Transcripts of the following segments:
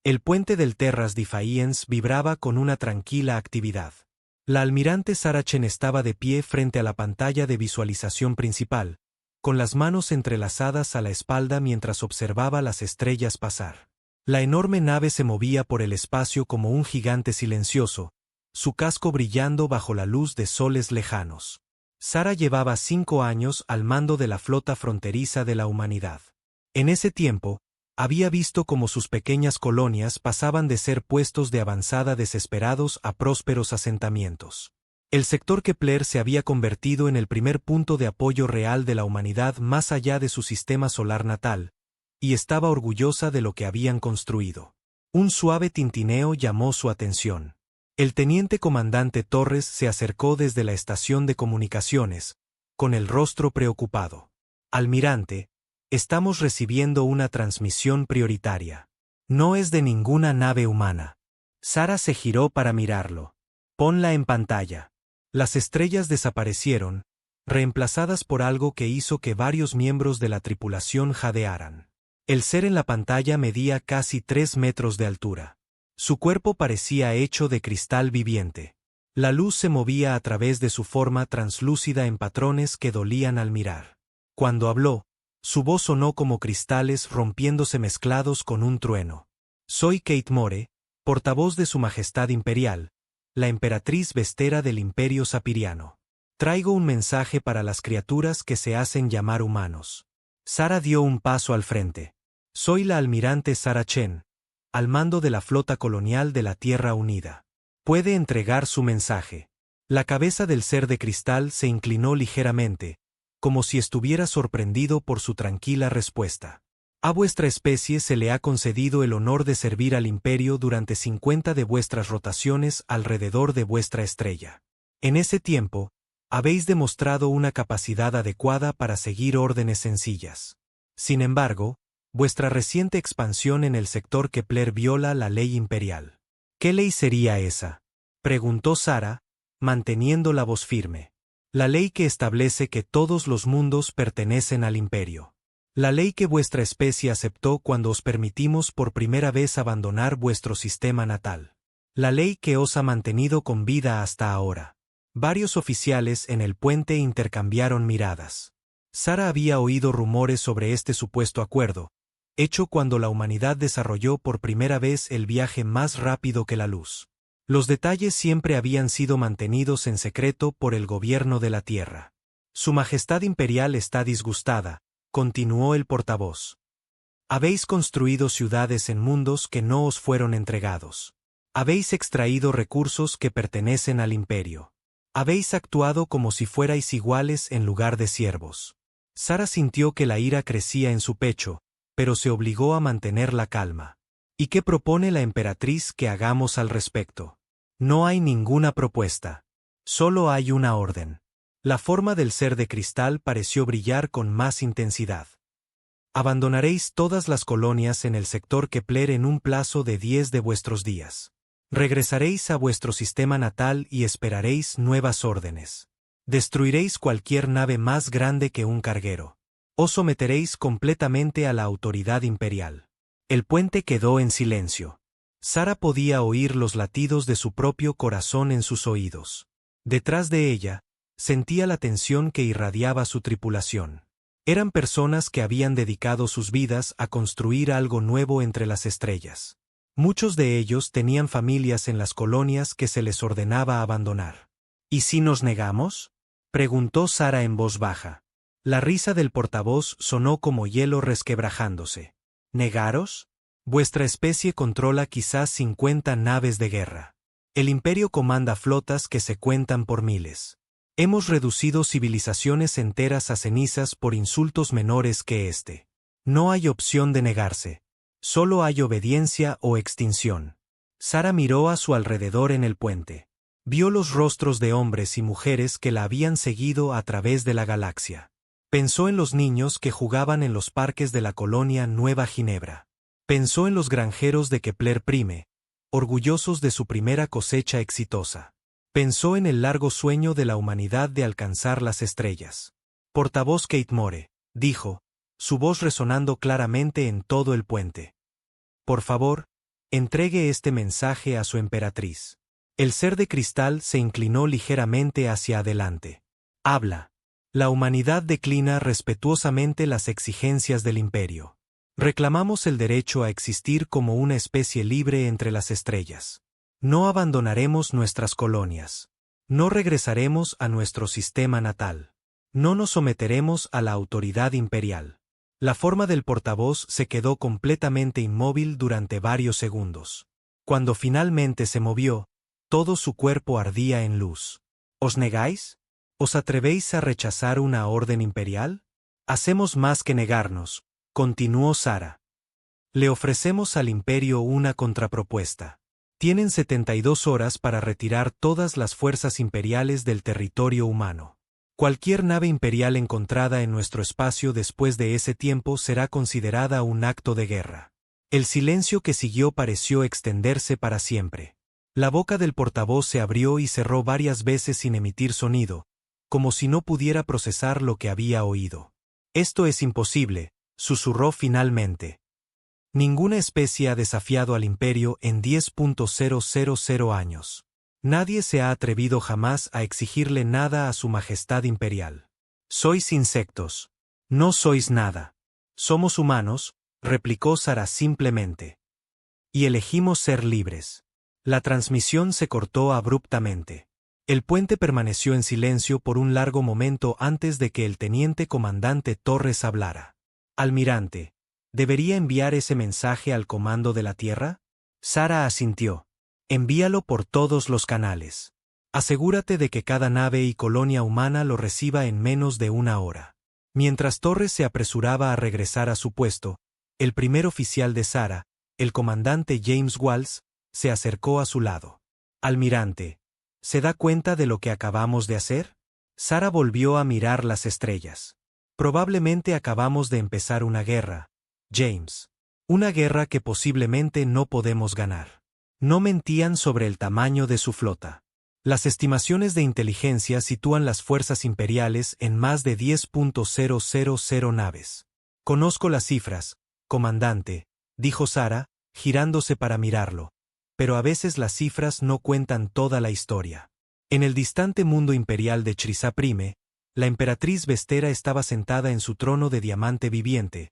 El puente del Terras Defiance vibraba con una tranquila actividad. La almirante Sarah Chen estaba de pie frente a la pantalla de visualización principal, con las manos entrelazadas a la espalda mientras observaba las estrellas pasar. La enorme nave se movía por el espacio como un gigante silencioso, su casco brillando bajo la luz de soles lejanos. Sarah llevaba 5 años al mando de la flota fronteriza de la humanidad. En ese tiempo, había visto cómo sus pequeñas colonias pasaban de ser puestos de avanzada desesperados a prósperos asentamientos. El sector Kepler se había convertido en el primer punto de apoyo real de la humanidad más allá de su sistema solar natal, y estaba orgullosa de lo que habían construido. Un suave tintineo llamó su atención. El teniente comandante Torres se acercó desde la estación de comunicaciones, con el rostro preocupado. Almirante, estamos recibiendo una transmisión prioritaria. No es de ninguna nave humana. Sarah se giró para mirarlo. Ponla en pantalla. Las estrellas desaparecieron, reemplazadas por algo que hizo que varios miembros de la tripulación jadearan. El ser en la pantalla medía casi 3 metros de altura. Su cuerpo parecía hecho de cristal viviente. La luz se movía a través de su forma translúcida en patrones que dolían al mirar. Cuando habló, su voz sonó como cristales rompiéndose mezclados con un trueno. Soy Kate More, portavoz de Su Majestad Imperial, la emperatriz Vestera del Imperio Sapiriano. Traigo un mensaje para las criaturas que se hacen llamar humanos. Sarah dio un paso al frente. Soy la almirante Sarah Chen, al mando de la flota colonial de la Tierra Unida. Puede entregar su mensaje. La cabeza del ser de cristal se inclinó ligeramente, como si estuviera sorprendido por su tranquila respuesta. A vuestra especie se le ha concedido el honor de servir al imperio durante 50 de vuestras rotaciones alrededor de vuestra estrella. En ese tiempo, habéis demostrado una capacidad adecuada para seguir órdenes sencillas. Sin embargo, vuestra reciente expansión en el sector Kepler viola la ley imperial. ¿Qué ley sería esa?, preguntó Sarah, manteniendo la voz firme. La ley que establece que todos los mundos pertenecen al imperio. La ley que vuestra especie aceptó cuando os permitimos por primera vez abandonar vuestro sistema natal. La ley que os ha mantenido con vida hasta ahora. Varios oficiales en el puente intercambiaron miradas. Sarah había oído rumores sobre este supuesto acuerdo, hecho cuando la humanidad desarrolló por primera vez el viaje más rápido que la luz. Los detalles siempre habían sido mantenidos en secreto por el gobierno de la Tierra. Su Majestad Imperial está disgustada, continuó el portavoz. Habéis construido ciudades en mundos que no os fueron entregados. Habéis extraído recursos que pertenecen al imperio. Habéis actuado como si fuerais iguales en lugar de siervos. Sarah sintió que la ira crecía en su pecho, pero se obligó a mantener la calma. ¿Y qué propone la emperatriz que hagamos al respecto? No hay ninguna propuesta. Solo hay una orden. La forma del ser de cristal pareció brillar con más intensidad. Abandonaréis todas las colonias en el sector Kepler en un plazo de 10 de vuestros días. Regresaréis a vuestro sistema natal y esperaréis nuevas órdenes. Destruiréis cualquier nave más grande que un carguero. Os someteréis completamente a la autoridad imperial. El puente quedó en silencio. Sarah podía oír los latidos de su propio corazón en sus oídos. Detrás de ella, sentía la tensión que irradiaba su tripulación. Eran personas que habían dedicado sus vidas a construir algo nuevo entre las estrellas. Muchos de ellos tenían familias en las colonias que se les ordenaba abandonar. ¿Y si nos negamos?, preguntó Sarah en voz baja. La risa del portavoz sonó como hielo resquebrajándose. ¿Negaros? Vuestra especie controla quizás 50 naves de guerra. El imperio comanda flotas que se cuentan por miles. Hemos reducido civilizaciones enteras a cenizas por insultos menores que este. No hay opción de negarse. Solo hay obediencia o extinción. Sarah miró a su alrededor en el puente. Vio los rostros de hombres y mujeres que la habían seguido a través de la galaxia. Pensó en los niños que jugaban en los parques de la colonia Nueva Ginebra. Pensó en los granjeros de Kepler Prime, orgullosos de su primera cosecha exitosa. Pensó en el largo sueño de la humanidad de alcanzar las estrellas. Portavoz Kate More, dijo, su voz resonando claramente en todo el puente. Por favor, entregue este mensaje a su emperatriz. El ser de cristal se inclinó ligeramente hacia adelante. Habla. La humanidad declina respetuosamente las exigencias del imperio. Reclamamos el derecho a existir como una especie libre entre las estrellas. No abandonaremos nuestras colonias. No regresaremos a nuestro sistema natal. No nos someteremos a la autoridad imperial. La forma del portavoz se quedó completamente inmóvil durante varios segundos. Cuando finalmente se movió, todo su cuerpo ardía en luz. ¿Os negáis? ¿Os atrevéis a rechazar una orden imperial? Hacemos más que negarnos, continuó Sara. Le ofrecemos al imperio una contrapropuesta. Tienen 72 horas para retirar todas las fuerzas imperiales del territorio humano. Cualquier nave imperial encontrada en nuestro espacio después de ese tiempo será considerada un acto de guerra. El silencio que siguió pareció extenderse para siempre. La boca del portavoz se abrió y cerró varias veces sin emitir sonido, como si no pudiera procesar lo que había oído. Esto es imposible, susurró finalmente. Ninguna especie ha desafiado al imperio en 10.000 años. Nadie se ha atrevido jamás a exigirle nada a su majestad imperial. Sois insectos. No sois nada. Somos humanos, replicó Sara simplemente. Y elegimos ser libres. La transmisión se cortó abruptamente. El puente permaneció en silencio por un largo momento antes de que el teniente comandante Torres hablara. Almirante, ¿debería enviar ese mensaje al comando de la Tierra? Sara asintió. Envíalo por todos los canales. Asegúrate de que cada nave y colonia humana lo reciba en menos de una hora. Mientras Torres se apresuraba a regresar a su puesto, el primer oficial de Sara, el comandante James Walls, se acercó a su lado. Almirante, ¿se da cuenta de lo que acabamos de hacer? Sara volvió a mirar las estrellas. Probablemente acabamos de empezar una guerra, James. Una guerra que posiblemente no podemos ganar. No mentían sobre el tamaño de su flota. Las estimaciones de inteligencia sitúan las fuerzas imperiales en más de 10.000 naves. Conozco las cifras, comandante, dijo Sara, girándose para mirarlo, pero a veces las cifras no cuentan toda la historia. En el distante mundo imperial de Chrysaprime, la emperatriz Vestera estaba sentada en su trono de diamante viviente,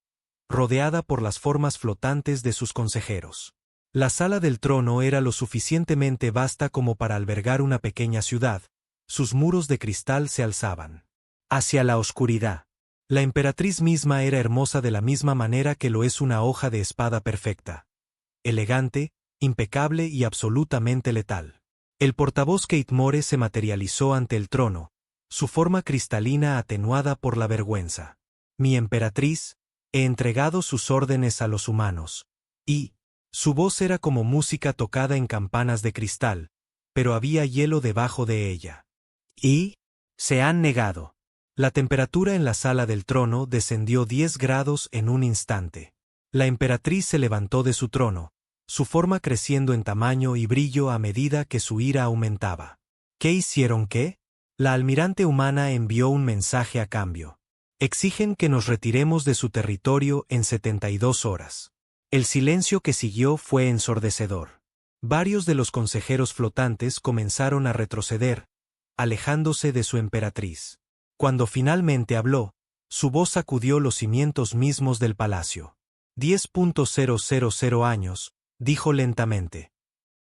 rodeada por las formas flotantes de sus consejeros. La sala del trono era lo suficientemente vasta como para albergar una pequeña ciudad, sus muros de cristal se alzaban hacia la oscuridad. La emperatriz misma era hermosa de la misma manera que lo es una hoja de espada perfecta. Elegante, impecable y absolutamente letal. El portavoz Kate More se materializó ante el trono, su forma cristalina atenuada por la vergüenza. Mi emperatriz, he entregado sus órdenes a los humanos, y su voz era como música tocada en campanas de cristal, pero había hielo debajo de ella. Y se han negado. La temperatura en la sala del trono descendió 10 grados en un instante. La emperatriz se levantó de su trono, su forma creciendo en tamaño y brillo a medida que su ira aumentaba. ¿Qué hicieron qué? La almirante humana envió un mensaje a cambio. Exigen que nos retiremos de su territorio en 72 horas. El silencio que siguió fue ensordecedor. Varios de los consejeros flotantes comenzaron a retroceder, alejándose de su emperatriz. Cuando finalmente habló, su voz sacudió los cimientos mismos del palacio. 10.000 años, dijo lentamente.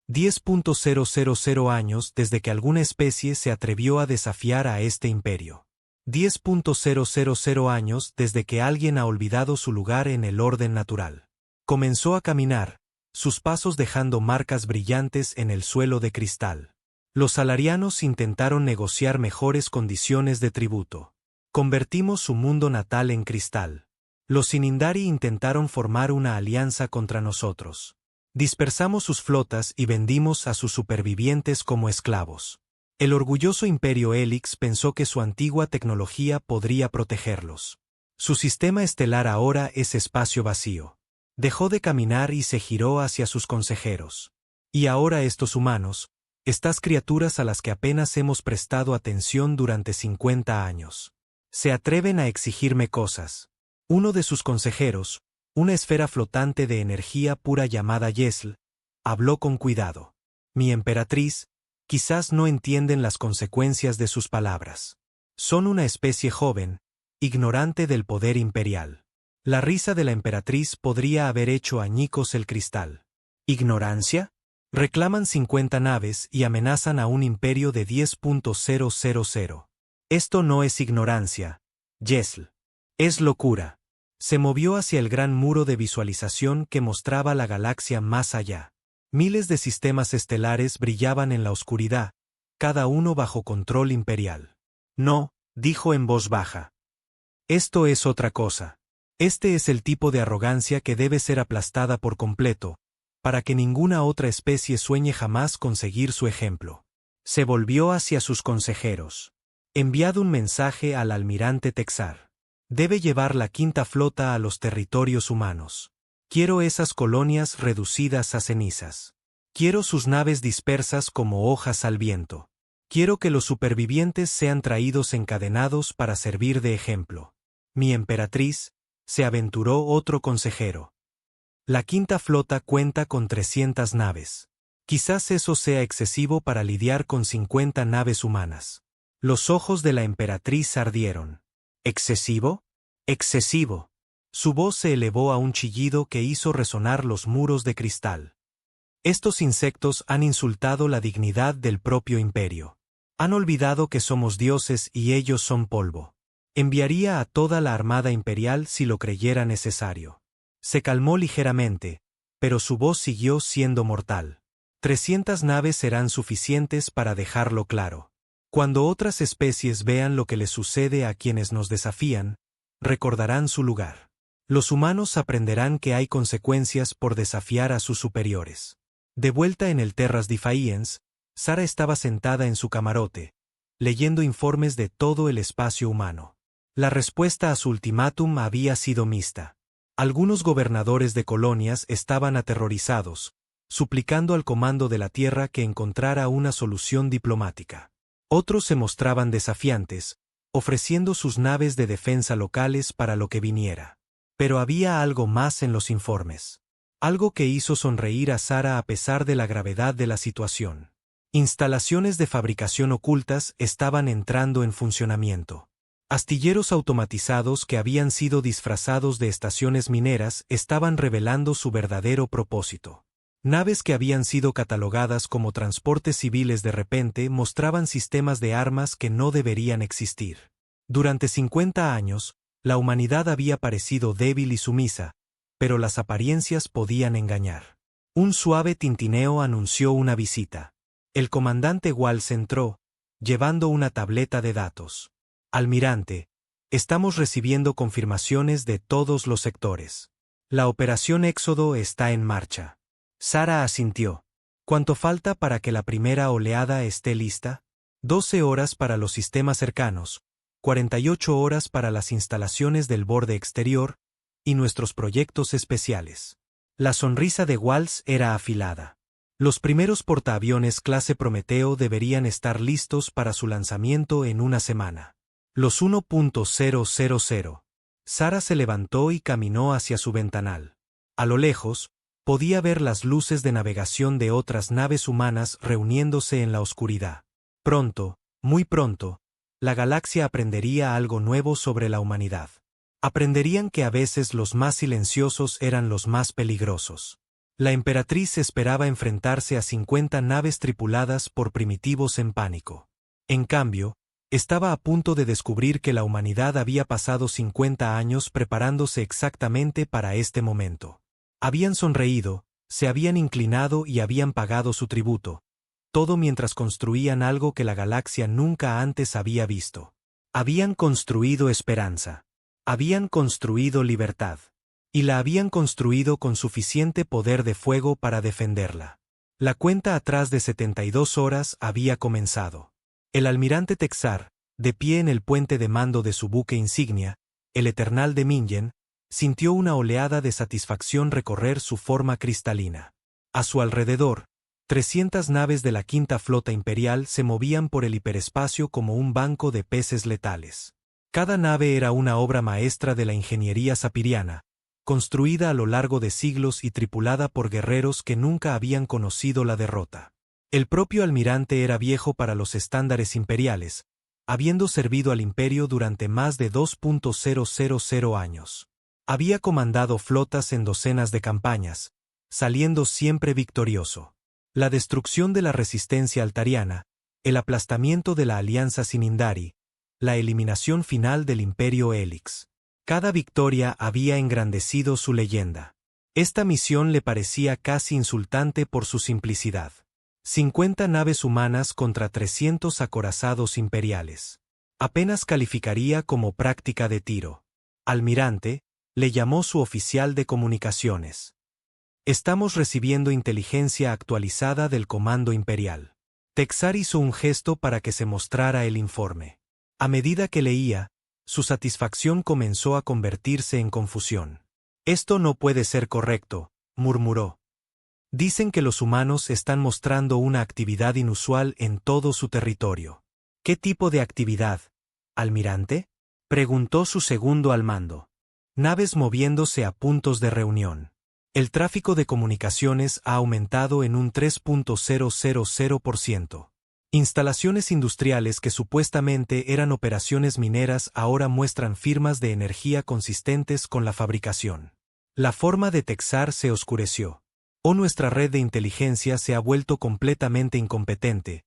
10.000 años desde que alguna especie se atrevió a desafiar a este imperio. 10.000 años desde que alguien ha olvidado su lugar en el orden natural. Comenzó a caminar, sus pasos dejando marcas brillantes en el suelo de cristal. Los salarianos intentaron negociar mejores condiciones de tributo. Convertimos su mundo natal en cristal. Los Sinindari intentaron formar una alianza contra nosotros. Dispersamos sus flotas y vendimos a sus supervivientes como esclavos. El orgulloso imperio Helix pensó que su antigua tecnología podría protegerlos. Su sistema estelar ahora es espacio vacío. Dejó de caminar y se giró hacia sus consejeros. Y ahora estos humanos, estas criaturas a las que apenas hemos prestado atención durante 50 años, se atreven a exigirme cosas. Uno de sus consejeros, una esfera flotante de energía pura llamada Yesl, habló con cuidado. Mi emperatriz, quizás no entienden las consecuencias de sus palabras. Son una especie joven, ignorante del poder imperial. La risa de la emperatriz podría haber hecho añicos el cristal. ¿Ignorancia? Reclaman 50 naves y amenazan a un imperio de 10.000. Esto no es ignorancia, Yesl. Es locura. Se movió hacia el gran muro de visualización que mostraba la galaxia más allá. Miles de sistemas estelares brillaban en la oscuridad, cada uno bajo control imperial. No, dijo en voz baja. Esto es otra cosa. Este es el tipo de arrogancia que debe ser aplastada por completo, para que ninguna otra especie sueñe jamás con seguir su ejemplo. Se volvió hacia sus consejeros. Enviad un mensaje al almirante Texar. Debe llevar la quinta flota a los territorios humanos. Quiero esas colonias reducidas a cenizas. Quiero sus naves dispersas como hojas al viento. Quiero que los supervivientes sean traídos encadenados para servir de ejemplo. Mi emperatriz, se aventuró otro consejero. La quinta flota cuenta con 300 naves. Quizás eso sea excesivo para lidiar con 50 naves humanas. Los ojos de la emperatriz ardieron. ¿Excesivo? Excesivo. Su voz se elevó a un chillido que hizo resonar los muros de cristal. Estos insectos han insultado la dignidad del propio imperio. Han olvidado que somos dioses y ellos son polvo. Enviaría a toda la armada imperial si lo creyera necesario. Se calmó ligeramente, pero su voz siguió siendo mortal. 300 naves serán suficientes para dejarlo claro. Cuando otras especies vean lo que les sucede a quienes nos desafían, recordarán su lugar. Los humanos aprenderán que hay consecuencias por desafiar a sus superiores. De vuelta en el Terras Defiance, Sara estaba sentada en su camarote, leyendo informes de todo el espacio humano. La respuesta a su ultimátum había sido mixta. Algunos gobernadores de colonias estaban aterrorizados, suplicando al comando de la Tierra que encontrara una solución diplomática. Otros se mostraban desafiantes, ofreciendo sus naves de defensa locales para lo que viniera. Pero había algo más en los informes. Algo que hizo sonreír a Sara a pesar de la gravedad de la situación. Instalaciones de fabricación ocultas estaban entrando en funcionamiento. Astilleros automatizados que habían sido disfrazados de estaciones mineras estaban revelando su verdadero propósito. Naves que habían sido catalogadas como transportes civiles de repente mostraban sistemas de armas que no deberían existir. Durante 50 años, la humanidad había parecido débil y sumisa, pero las apariencias podían engañar. Un suave tintineo anunció una visita. El comandante Walls entró, llevando una tableta de datos. Almirante, estamos recibiendo confirmaciones de todos los sectores. La operación Éxodo está en marcha. Sara asintió. ¿Cuánto falta para que la primera oleada esté lista? 12 horas para los sistemas cercanos, 48 horas para las instalaciones del borde exterior y nuestros proyectos especiales. La sonrisa de Walls era afilada. Los primeros portaaviones clase Prometeo deberían estar listos para su lanzamiento en una semana. Los 1.000. Sara se levantó y caminó hacia su ventanal. A lo lejos, podía ver las luces de navegación de otras naves humanas reuniéndose en la oscuridad. Pronto, muy pronto, la galaxia aprendería algo nuevo sobre la humanidad. Aprenderían que a veces los más silenciosos eran los más peligrosos. La emperatriz esperaba enfrentarse a 50 naves tripuladas por primitivos en pánico. En cambio, estaba a punto de descubrir que la humanidad había pasado 50 años preparándose exactamente para este momento. Habían sonreído, se habían inclinado y habían pagado su tributo, todo mientras construían algo que la galaxia nunca antes había visto. Habían construido esperanza. Habían construido libertad. Y la habían construido con suficiente poder de fuego para defenderla. La cuenta atrás de 72 horas había comenzado. El almirante Texar, de pie en el puente de mando de su buque insignia, el Eternal de Mingen, sintió una oleada de satisfacción recorrer su forma cristalina. A su alrededor, 300 naves de la quinta flota imperial se movían por el hiperespacio como un banco de peces letales. Cada nave era una obra maestra de la ingeniería sapiriana, construida a lo largo de siglos y tripulada por guerreros que nunca habían conocido la derrota. El propio almirante era viejo para los estándares imperiales, habiendo servido al imperio durante más de 2.000 años. Había comandado flotas en docenas de campañas, saliendo siempre victorioso. La destrucción de la resistencia altariana, el aplastamiento de la alianza Sinindari, la eliminación final del imperio Helix. Cada victoria había engrandecido su leyenda. Esta misión le parecía casi insultante por su simplicidad. 50 naves humanas contra 300 acorazados imperiales. Apenas calificaría como práctica de tiro. Almirante, le llamó su oficial de comunicaciones. Estamos recibiendo inteligencia actualizada del Comando Imperial. Texar hizo un gesto para que se mostrara el informe. A medida que leía, su satisfacción comenzó a convertirse en confusión. Esto no puede ser correcto, murmuró. Dicen que los humanos están mostrando una actividad inusual en todo su territorio. ¿Qué tipo de actividad, almirante?, preguntó su segundo al mando. Naves moviéndose a puntos de reunión. El tráfico de comunicaciones ha aumentado en un 3.000%. Instalaciones industriales que supuestamente eran operaciones mineras ahora muestran firmas de energía consistentes con la fabricación. La forma de Texar se oscureció. O nuestra red de inteligencia se ha vuelto completamente incompetente,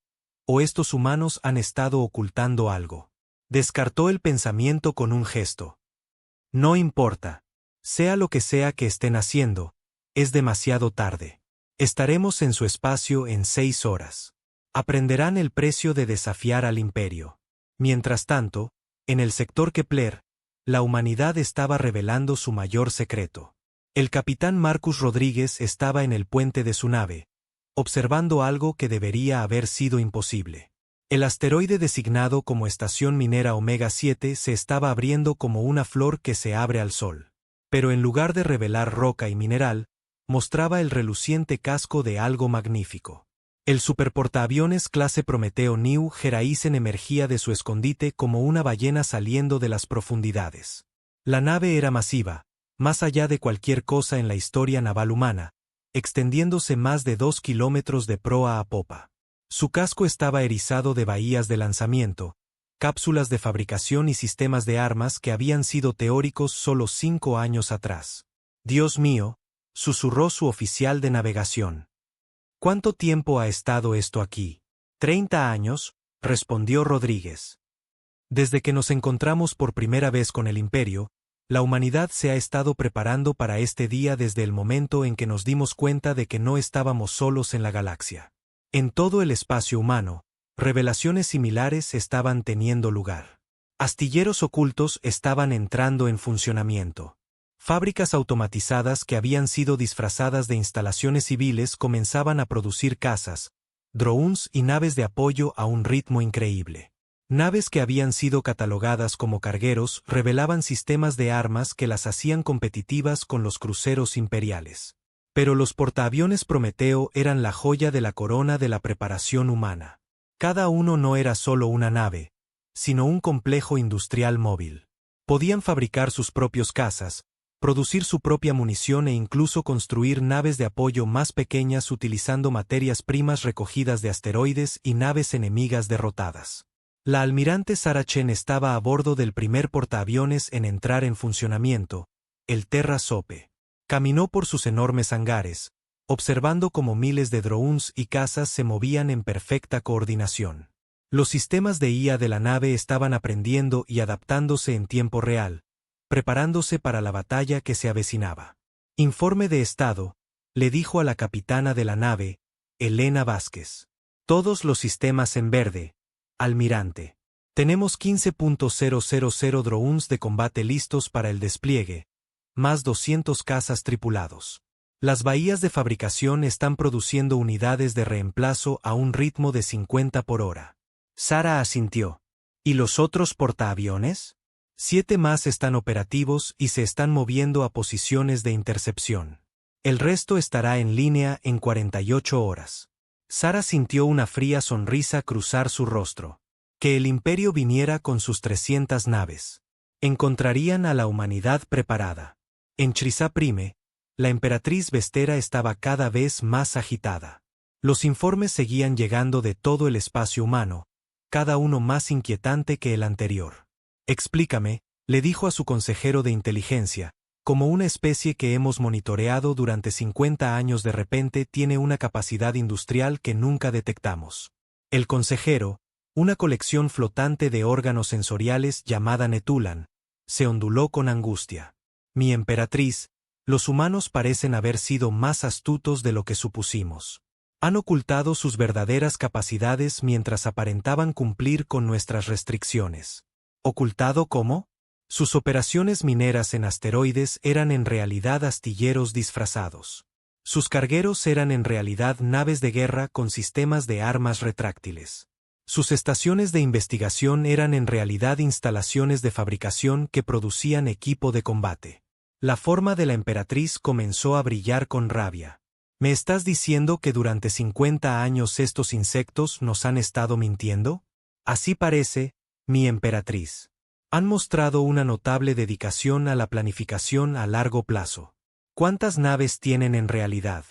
o estos humanos han estado ocultando algo. Descartó el pensamiento con un gesto. No importa. Sea lo que sea que estén haciendo, es demasiado tarde. Estaremos en su espacio en 6 horas. Aprenderán el precio de desafiar al imperio. Mientras tanto, en el sector Kepler, la humanidad estaba revelando su mayor secreto. El capitán Marcus Rodríguez estaba en el puente de su nave, observando algo que debería haber sido imposible. El asteroide designado como estación minera Omega 7 se estaba abriendo como una flor que se abre al sol. Pero en lugar de revelar roca y mineral, mostraba el reluciente casco de algo magnífico. El superportaaviones clase Prometeo New Horizon emergía de su escondite como una ballena saliendo de las profundidades. La nave era masiva, más allá de cualquier cosa en la historia naval humana, extendiéndose más de 2 kilómetros de proa a popa. Su casco estaba erizado de bahías de lanzamiento, cápsulas de fabricación y sistemas de armas que habían sido teóricos solo 5 años atrás. «Dios mío», susurró su oficial de navegación. «¿Cuánto tiempo ha estado esto aquí?» «30 años», respondió Rodríguez. «Desde que nos encontramos por primera vez con el Imperio, la humanidad se ha estado preparando para este día desde el momento en que nos dimos cuenta de que no estábamos solos en la galaxia. En todo el espacio humano, revelaciones similares estaban teniendo lugar. Astilleros ocultos estaban entrando en funcionamiento. Fábricas automatizadas que habían sido disfrazadas de instalaciones civiles comenzaban a producir cazas, drones y naves de apoyo a un ritmo increíble. Naves que habían sido catalogadas como cargueros revelaban sistemas de armas que las hacían competitivas con los cruceros imperiales. Pero los portaaviones Prometeo eran la joya de la corona de la preparación humana. Cada uno no era solo una nave, sino un complejo industrial móvil. Podían fabricar sus propios cazas, producir su propia munición e incluso construir naves de apoyo más pequeñas utilizando materias primas recogidas de asteroides y naves enemigas derrotadas. La almirante Sarah Chen estaba a bordo del primer portaaviones en entrar en funcionamiento, el Terra Sope. Caminó por sus enormes hangares, observando cómo miles de drones y cazas se movían en perfecta coordinación. Los sistemas de IA de la nave estaban aprendiendo y adaptándose en tiempo real, preparándose para la batalla que se avecinaba. «Informe de estado», le dijo a la capitana de la nave, Elena Vázquez. «Todos los sistemas en verde, almirante. Tenemos 15.000 drones de combate listos para el despliegue, más 200 cazas tripulados. Las bahías de fabricación están produciendo unidades de reemplazo a un ritmo de 50 por hora». Sara asintió. «¿Y los otros portaaviones?» 7 más están operativos y se están moviendo a posiciones de intercepción. El resto estará en línea en 48 horas. Sara sintió una fría sonrisa cruzar su rostro. Que el imperio viniera con sus 300 naves. Encontrarían a la humanidad preparada. En Chrysa Prime, la emperatriz Vestera estaba cada vez más agitada. Los informes seguían llegando de todo el espacio humano, cada uno más inquietante que el anterior. Explícame, le dijo a su consejero de inteligencia, como una especie que hemos monitoreado durante 50 años de repente tiene una capacidad industrial que nunca detectamos. El consejero, una colección flotante de órganos sensoriales llamada Netulan, se onduló con angustia. Mi emperatriz, los humanos parecen haber sido más astutos de lo que supusimos. Han ocultado sus verdaderas capacidades mientras aparentaban cumplir con nuestras restricciones. ¿Ocultado cómo? Sus operaciones mineras en asteroides eran en realidad astilleros disfrazados. Sus cargueros eran en realidad naves de guerra con sistemas de armas retráctiles. Sus estaciones de investigación eran en realidad instalaciones de fabricación que producían equipo de combate. La forma de la emperatriz comenzó a brillar con rabia. ¿Me estás diciendo que durante 50 años estos insectos nos han estado mintiendo? Así parece, mi emperatriz. Han mostrado una notable dedicación a la planificación a largo plazo. ¿Cuántas naves tienen en realidad?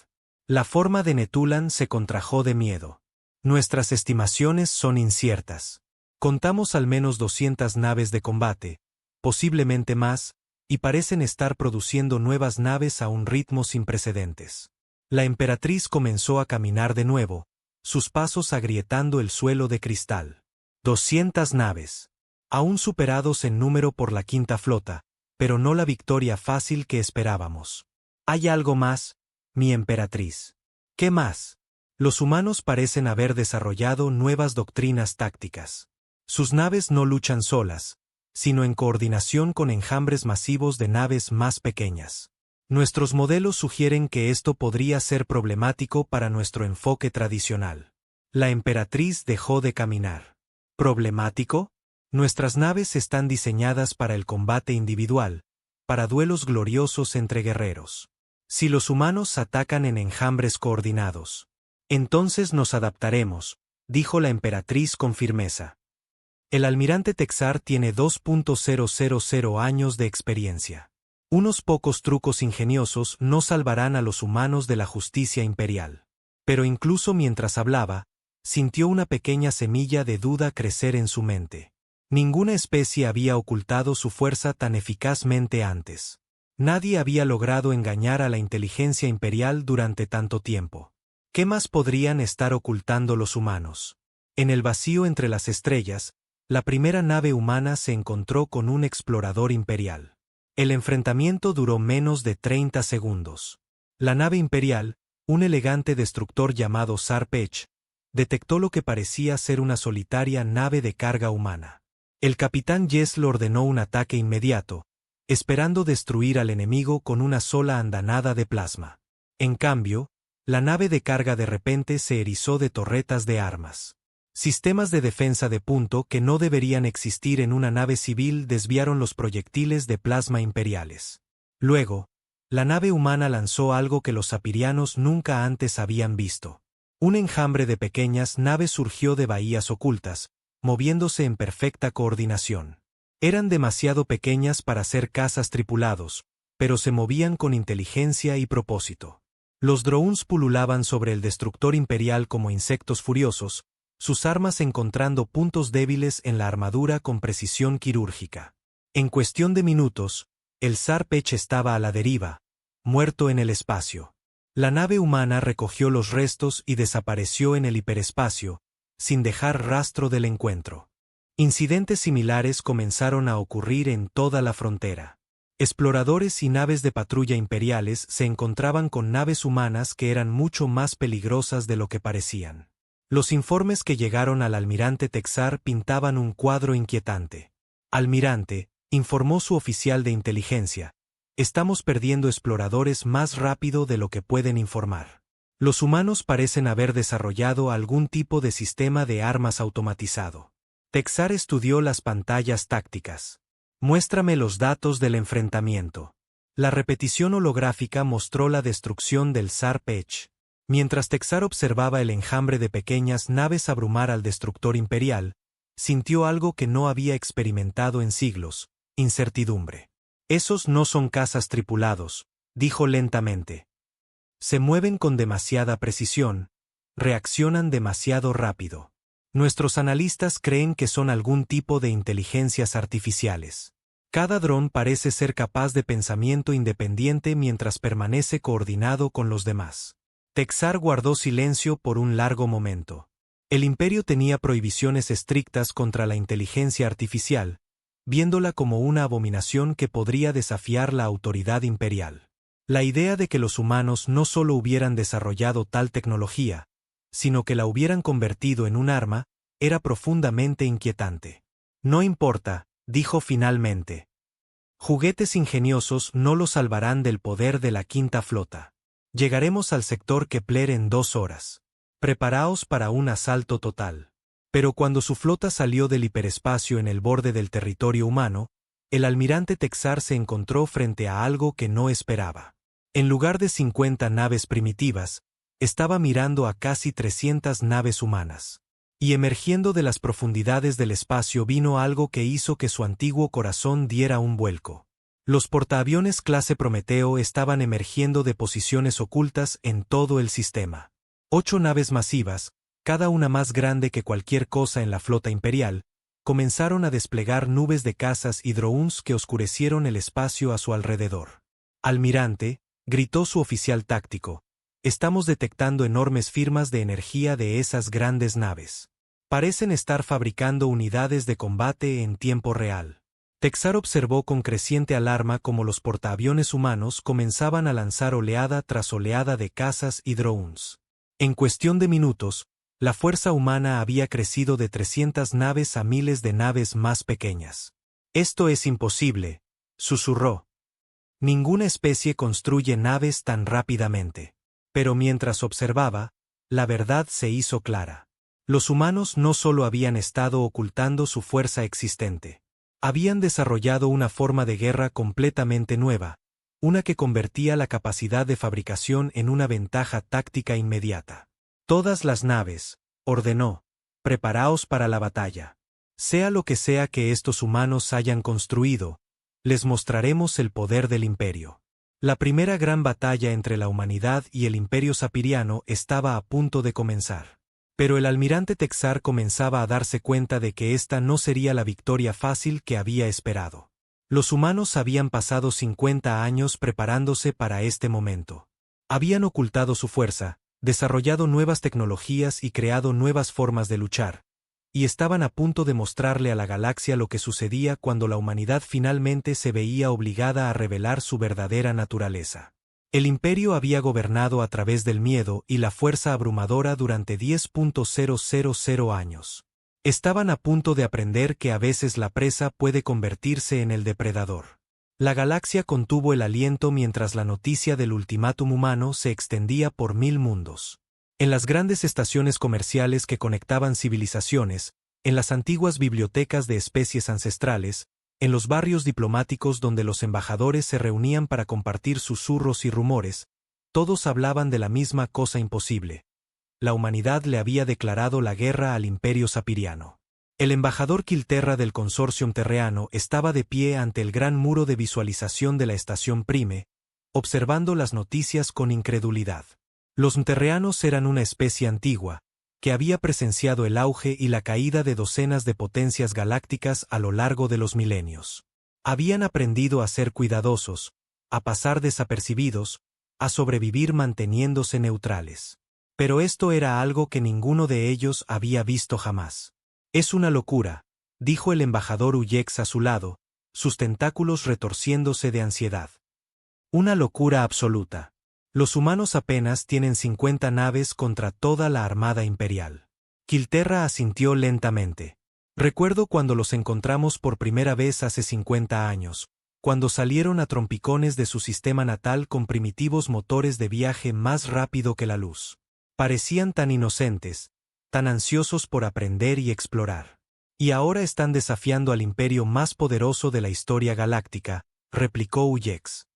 La forma de Netulan se contrajo de miedo. Nuestras estimaciones son inciertas. Contamos al menos 200 naves de combate, posiblemente más, y parecen estar produciendo nuevas naves a un ritmo sin precedentes. La emperatriz comenzó a caminar de nuevo, sus pasos agrietando el suelo de cristal. 200 naves. Aún superados en número por la quinta flota, pero no la victoria fácil que esperábamos. ¿Hay algo más, mi emperatriz? ¿Qué más? Los humanos parecen haber desarrollado nuevas doctrinas tácticas. Sus naves no luchan solas, sino en coordinación con enjambres masivos de naves más pequeñas. Nuestros modelos sugieren que esto podría ser problemático para nuestro enfoque tradicional. La emperatriz dejó de caminar. ¿Problemático? Nuestras naves están diseñadas para el combate individual, para duelos gloriosos entre guerreros. Si los humanos atacan en enjambres coordinados, entonces nos adaptaremos, dijo la emperatriz con firmeza. El almirante Texar tiene 2.000 años de experiencia. Unos pocos trucos ingeniosos no salvarán a los humanos de la justicia imperial. Pero incluso mientras hablaba, sintió una pequeña semilla de duda crecer en su mente. Ninguna especie había ocultado su fuerza tan eficazmente antes. Nadie había logrado engañar a la inteligencia imperial durante tanto tiempo. ¿Qué más podrían estar ocultando los humanos? En el vacío entre las estrellas, la primera nave humana se encontró con un explorador imperial. El enfrentamiento duró menos de 30 segundos. La nave imperial, un elegante destructor llamado Sarpech, detectó lo que parecía ser una solitaria nave de carga humana. El capitán Jessel ordenó un ataque inmediato, esperando destruir al enemigo con una sola andanada de plasma. En cambio, la nave de carga de repente se erizó de torretas de armas. Sistemas de defensa de punto que no deberían existir en una nave civil desviaron los proyectiles de plasma imperiales. Luego, la nave humana lanzó algo que los sapirianos nunca antes habían visto. Un enjambre de pequeñas naves surgió de bahías ocultas, moviéndose en perfecta coordinación. Eran demasiado pequeñas para ser cazas tripulados, pero se movían con inteligencia y propósito. Los drones pululaban sobre el destructor imperial como insectos furiosos, sus armas encontrando puntos débiles en la armadura con precisión quirúrgica. En cuestión de minutos, el Sarpech estaba a la deriva, muerto en el espacio. La nave humana recogió los restos y desapareció en el hiperespacio, sin dejar rastro del encuentro. Incidentes similares comenzaron a ocurrir en toda la frontera. Exploradores y naves de patrulla imperiales se encontraban con naves humanas que eran mucho más peligrosas de lo que parecían. Los informes que llegaron al almirante Texar pintaban un cuadro inquietante. Almirante, informó su oficial de inteligencia, estamos perdiendo exploradores más rápido de lo que pueden informar. Los humanos parecen haber desarrollado algún tipo de sistema de armas automatizado. Texar estudió las pantallas tácticas. Muéstrame los datos del enfrentamiento. La repetición holográfica mostró la destrucción del Sarpech. Mientras Texar observaba el enjambre de pequeñas naves abrumar al destructor imperial, sintió algo que no había experimentado en siglos: incertidumbre. Esos no son cazas tripulados, dijo lentamente. Se mueven con demasiada precisión, reaccionan demasiado rápido. Nuestros analistas creen que son algún tipo de inteligencias artificiales. Cada dron parece ser capaz de pensamiento independiente mientras permanece coordinado con los demás. Texar guardó silencio por un largo momento. El imperio tenía prohibiciones estrictas contra la inteligencia artificial, viéndola como una abominación que podría desafiar la autoridad imperial. La idea de que los humanos no solo hubieran desarrollado tal tecnología, sino que la hubieran convertido en un arma, era profundamente inquietante. No importa, dijo finalmente. Juguetes ingeniosos no lo salvarán del poder de la quinta flota. Llegaremos al sector Kepler en 2 horas. Preparaos para un asalto total. Pero cuando su flota salió del hiperespacio en el borde del territorio humano, el almirante Texar se encontró frente a algo que no esperaba. En lugar de 50 naves primitivas, estaba mirando a casi 300 naves humanas. Y emergiendo de las profundidades del espacio vino algo que hizo que su antiguo corazón diera un vuelco. Los portaaviones clase Prometeo estaban emergiendo de posiciones ocultas en todo el sistema. 8 naves masivas, cada una más grande que cualquier cosa en la flota imperial, comenzaron a desplegar nubes de cazas y drones que oscurecieron el espacio a su alrededor. «Almirante», gritó su oficial táctico, «estamos detectando enormes firmas de energía de esas grandes naves. Parecen estar fabricando unidades de combate en tiempo real». Texar observó con creciente alarma cómo los portaaviones humanos comenzaban a lanzar oleada tras oleada de cazas y drones. En cuestión de minutos, la fuerza humana había crecido de 300 naves a miles de naves más pequeñas. «Esto es imposible», susurró. «Ninguna especie construye naves tan rápidamente». Pero mientras observaba, la verdad se hizo clara. Los humanos no solo habían estado ocultando su fuerza existente. Habían desarrollado una forma de guerra completamente nueva, una que convertía la capacidad de fabricación en una ventaja táctica inmediata. «Todas las naves», ordenó, «preparaos para la batalla. Sea lo que sea que estos humanos hayan construido, les mostraremos el poder del imperio». La primera gran batalla entre la humanidad y el imperio sapiriano estaba a punto de comenzar. Pero el almirante Texar comenzaba a darse cuenta de que esta no sería la victoria fácil que había esperado. Los humanos habían pasado 50 años preparándose para este momento. Habían ocultado su fuerza, desarrollado nuevas tecnologías y creado nuevas formas de luchar, y estaban a punto de mostrarle a la galaxia lo que sucedía cuando la humanidad finalmente se veía obligada a revelar su verdadera naturaleza. El imperio había gobernado a través del miedo y la fuerza abrumadora durante 10.000 años. Estaban a punto de aprender que a veces la presa puede convertirse en el depredador. La galaxia contuvo el aliento mientras la noticia del ultimátum humano se extendía por 1000 mundos. En las grandes estaciones comerciales que conectaban civilizaciones, en las antiguas bibliotecas de especies ancestrales, en los barrios diplomáticos donde los embajadores se reunían para compartir susurros y rumores, todos hablaban de la misma cosa imposible. La humanidad le había declarado la guerra al imperio sapiriano. El embajador Kilterra del Consortium Terreano estaba de pie ante el gran muro de visualización de la estación Prime, observando las noticias con incredulidad. Los mterreanos eran una especie antigua, que había presenciado el auge y la caída de docenas de potencias galácticas a lo largo de los milenios. Habían aprendido a ser cuidadosos, a pasar desapercibidos, a sobrevivir manteniéndose neutrales. Pero esto era algo que ninguno de ellos había visto jamás. «Es una locura», dijo el embajador Uyex a su lado, sus tentáculos retorciéndose de ansiedad. «Una locura absoluta. Los humanos apenas tienen 50 naves contra toda la armada imperial». Kilterra asintió lentamente. «Recuerdo cuando los encontramos por primera vez hace 50 años, cuando salieron a trompicones de su sistema natal con primitivos motores de viaje más rápido que la luz. Parecían tan inocentes, tan ansiosos por aprender y explorar. Y ahora están desafiando al imperio más poderoso de la historia galáctica», replicó Uyex.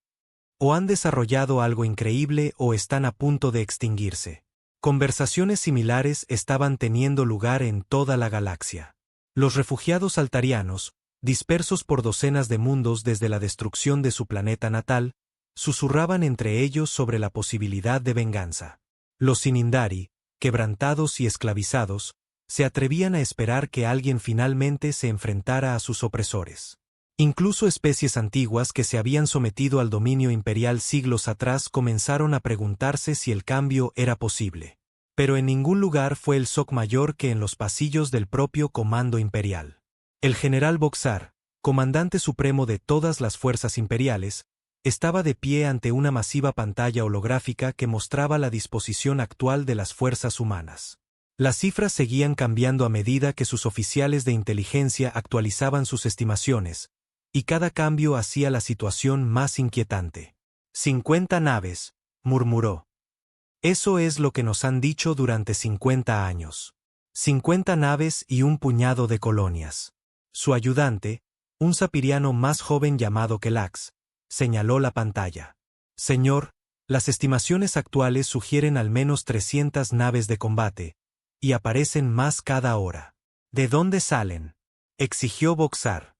«O han desarrollado algo increíble o están a punto de extinguirse». Conversaciones similares estaban teniendo lugar en toda la galaxia. Los refugiados altarianos, dispersos por docenas de mundos desde la destrucción de su planeta natal, susurraban entre ellos sobre la posibilidad de venganza. Los Sinindari, quebrantados y esclavizados, se atrevían a esperar que alguien finalmente se enfrentara a sus opresores. Incluso especies antiguas que se habían sometido al dominio imperial siglos atrás comenzaron a preguntarse si el cambio era posible. Pero en ningún lugar fue el shock mayor que en los pasillos del propio Comando Imperial. El general Boxar, comandante supremo de todas las fuerzas imperiales, estaba de pie ante una masiva pantalla holográfica que mostraba la disposición actual de las fuerzas humanas. Las cifras seguían cambiando a medida que sus oficiales de inteligencia actualizaban sus estimaciones, y cada cambio hacía la situación más inquietante. 50 naves, murmuró. Eso es lo que nos han dicho durante 50 años. 50 naves y un puñado de colonias. Su ayudante, un sapiriano más joven llamado Kelax, señaló la pantalla. Señor, las estimaciones actuales sugieren al menos 300 naves de combate, y aparecen más cada hora. ¿De dónde salen?, exigió Boxar.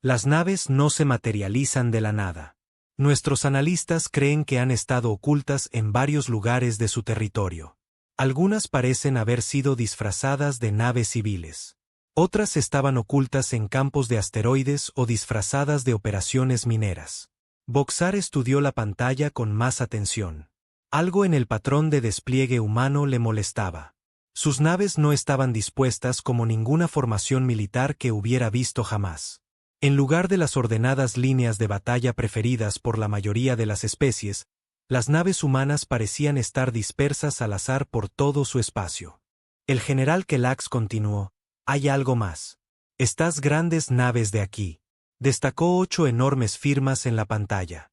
Las naves no se materializan de la nada. Nuestros analistas creen que han estado ocultas en varios lugares de su territorio. Algunas parecen haber sido disfrazadas de naves civiles. Otras estaban ocultas en campos de asteroides o disfrazadas de operaciones mineras. Boxar estudió la pantalla con más atención. Algo en el patrón de despliegue humano le molestaba. Sus naves no estaban dispuestas como ninguna formación militar que hubiera visto jamás. En lugar de las ordenadas líneas de batalla preferidas por la mayoría de las especies, las naves humanas parecían estar dispersas al azar por todo su espacio. El general Kelax continuó: «Hay algo más. Estas grandes naves de aquí». Destacó 8 enormes firmas en la pantalla.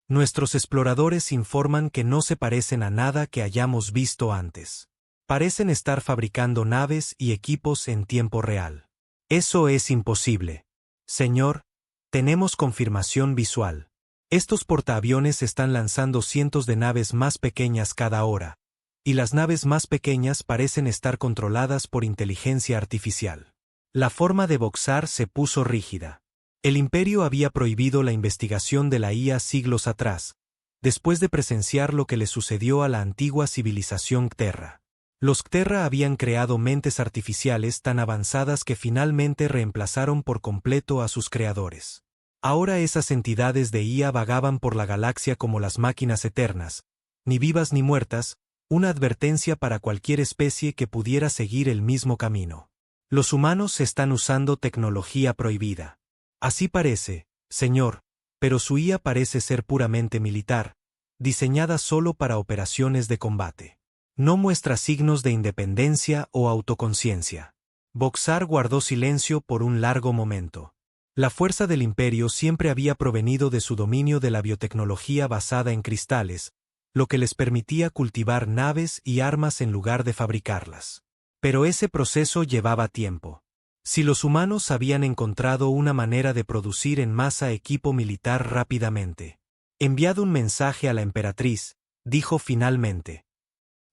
Nuestros exploradores informan que no se parecen a nada que hayamos visto antes. Parecen estar fabricando naves y equipos en tiempo real. Eso es imposible. Señor, tenemos confirmación visual. Estos portaaviones están lanzando cientos de naves más pequeñas cada hora, y las naves más pequeñas parecen estar controladas por inteligencia artificial. La forma de Boxar se puso rígida. El Imperio había prohibido la investigación de la IA siglos atrás, después de presenciar lo que le sucedió a la antigua civilización Cterra. Los Cterra habían creado mentes artificiales tan avanzadas que finalmente reemplazaron por completo a sus creadores. Ahora esas entidades de IA vagaban por la galaxia como las máquinas eternas, ni vivas ni muertas, una advertencia para cualquier especie que pudiera seguir el mismo camino. Los humanos están usando tecnología prohibida. Así parece, señor, pero su IA parece ser puramente militar, diseñada solo para operaciones de combate. No muestra signos de independencia o autoconciencia. Boxar guardó silencio por un largo momento. La fuerza del Imperio siempre había provenido de su dominio de la biotecnología basada en cristales, lo que les permitía cultivar naves y armas en lugar de fabricarlas. Pero ese proceso llevaba tiempo. Si los humanos habían encontrado una manera de producir en masa equipo militar rápidamente. Enviado un mensaje a la emperatriz, dijo finalmente.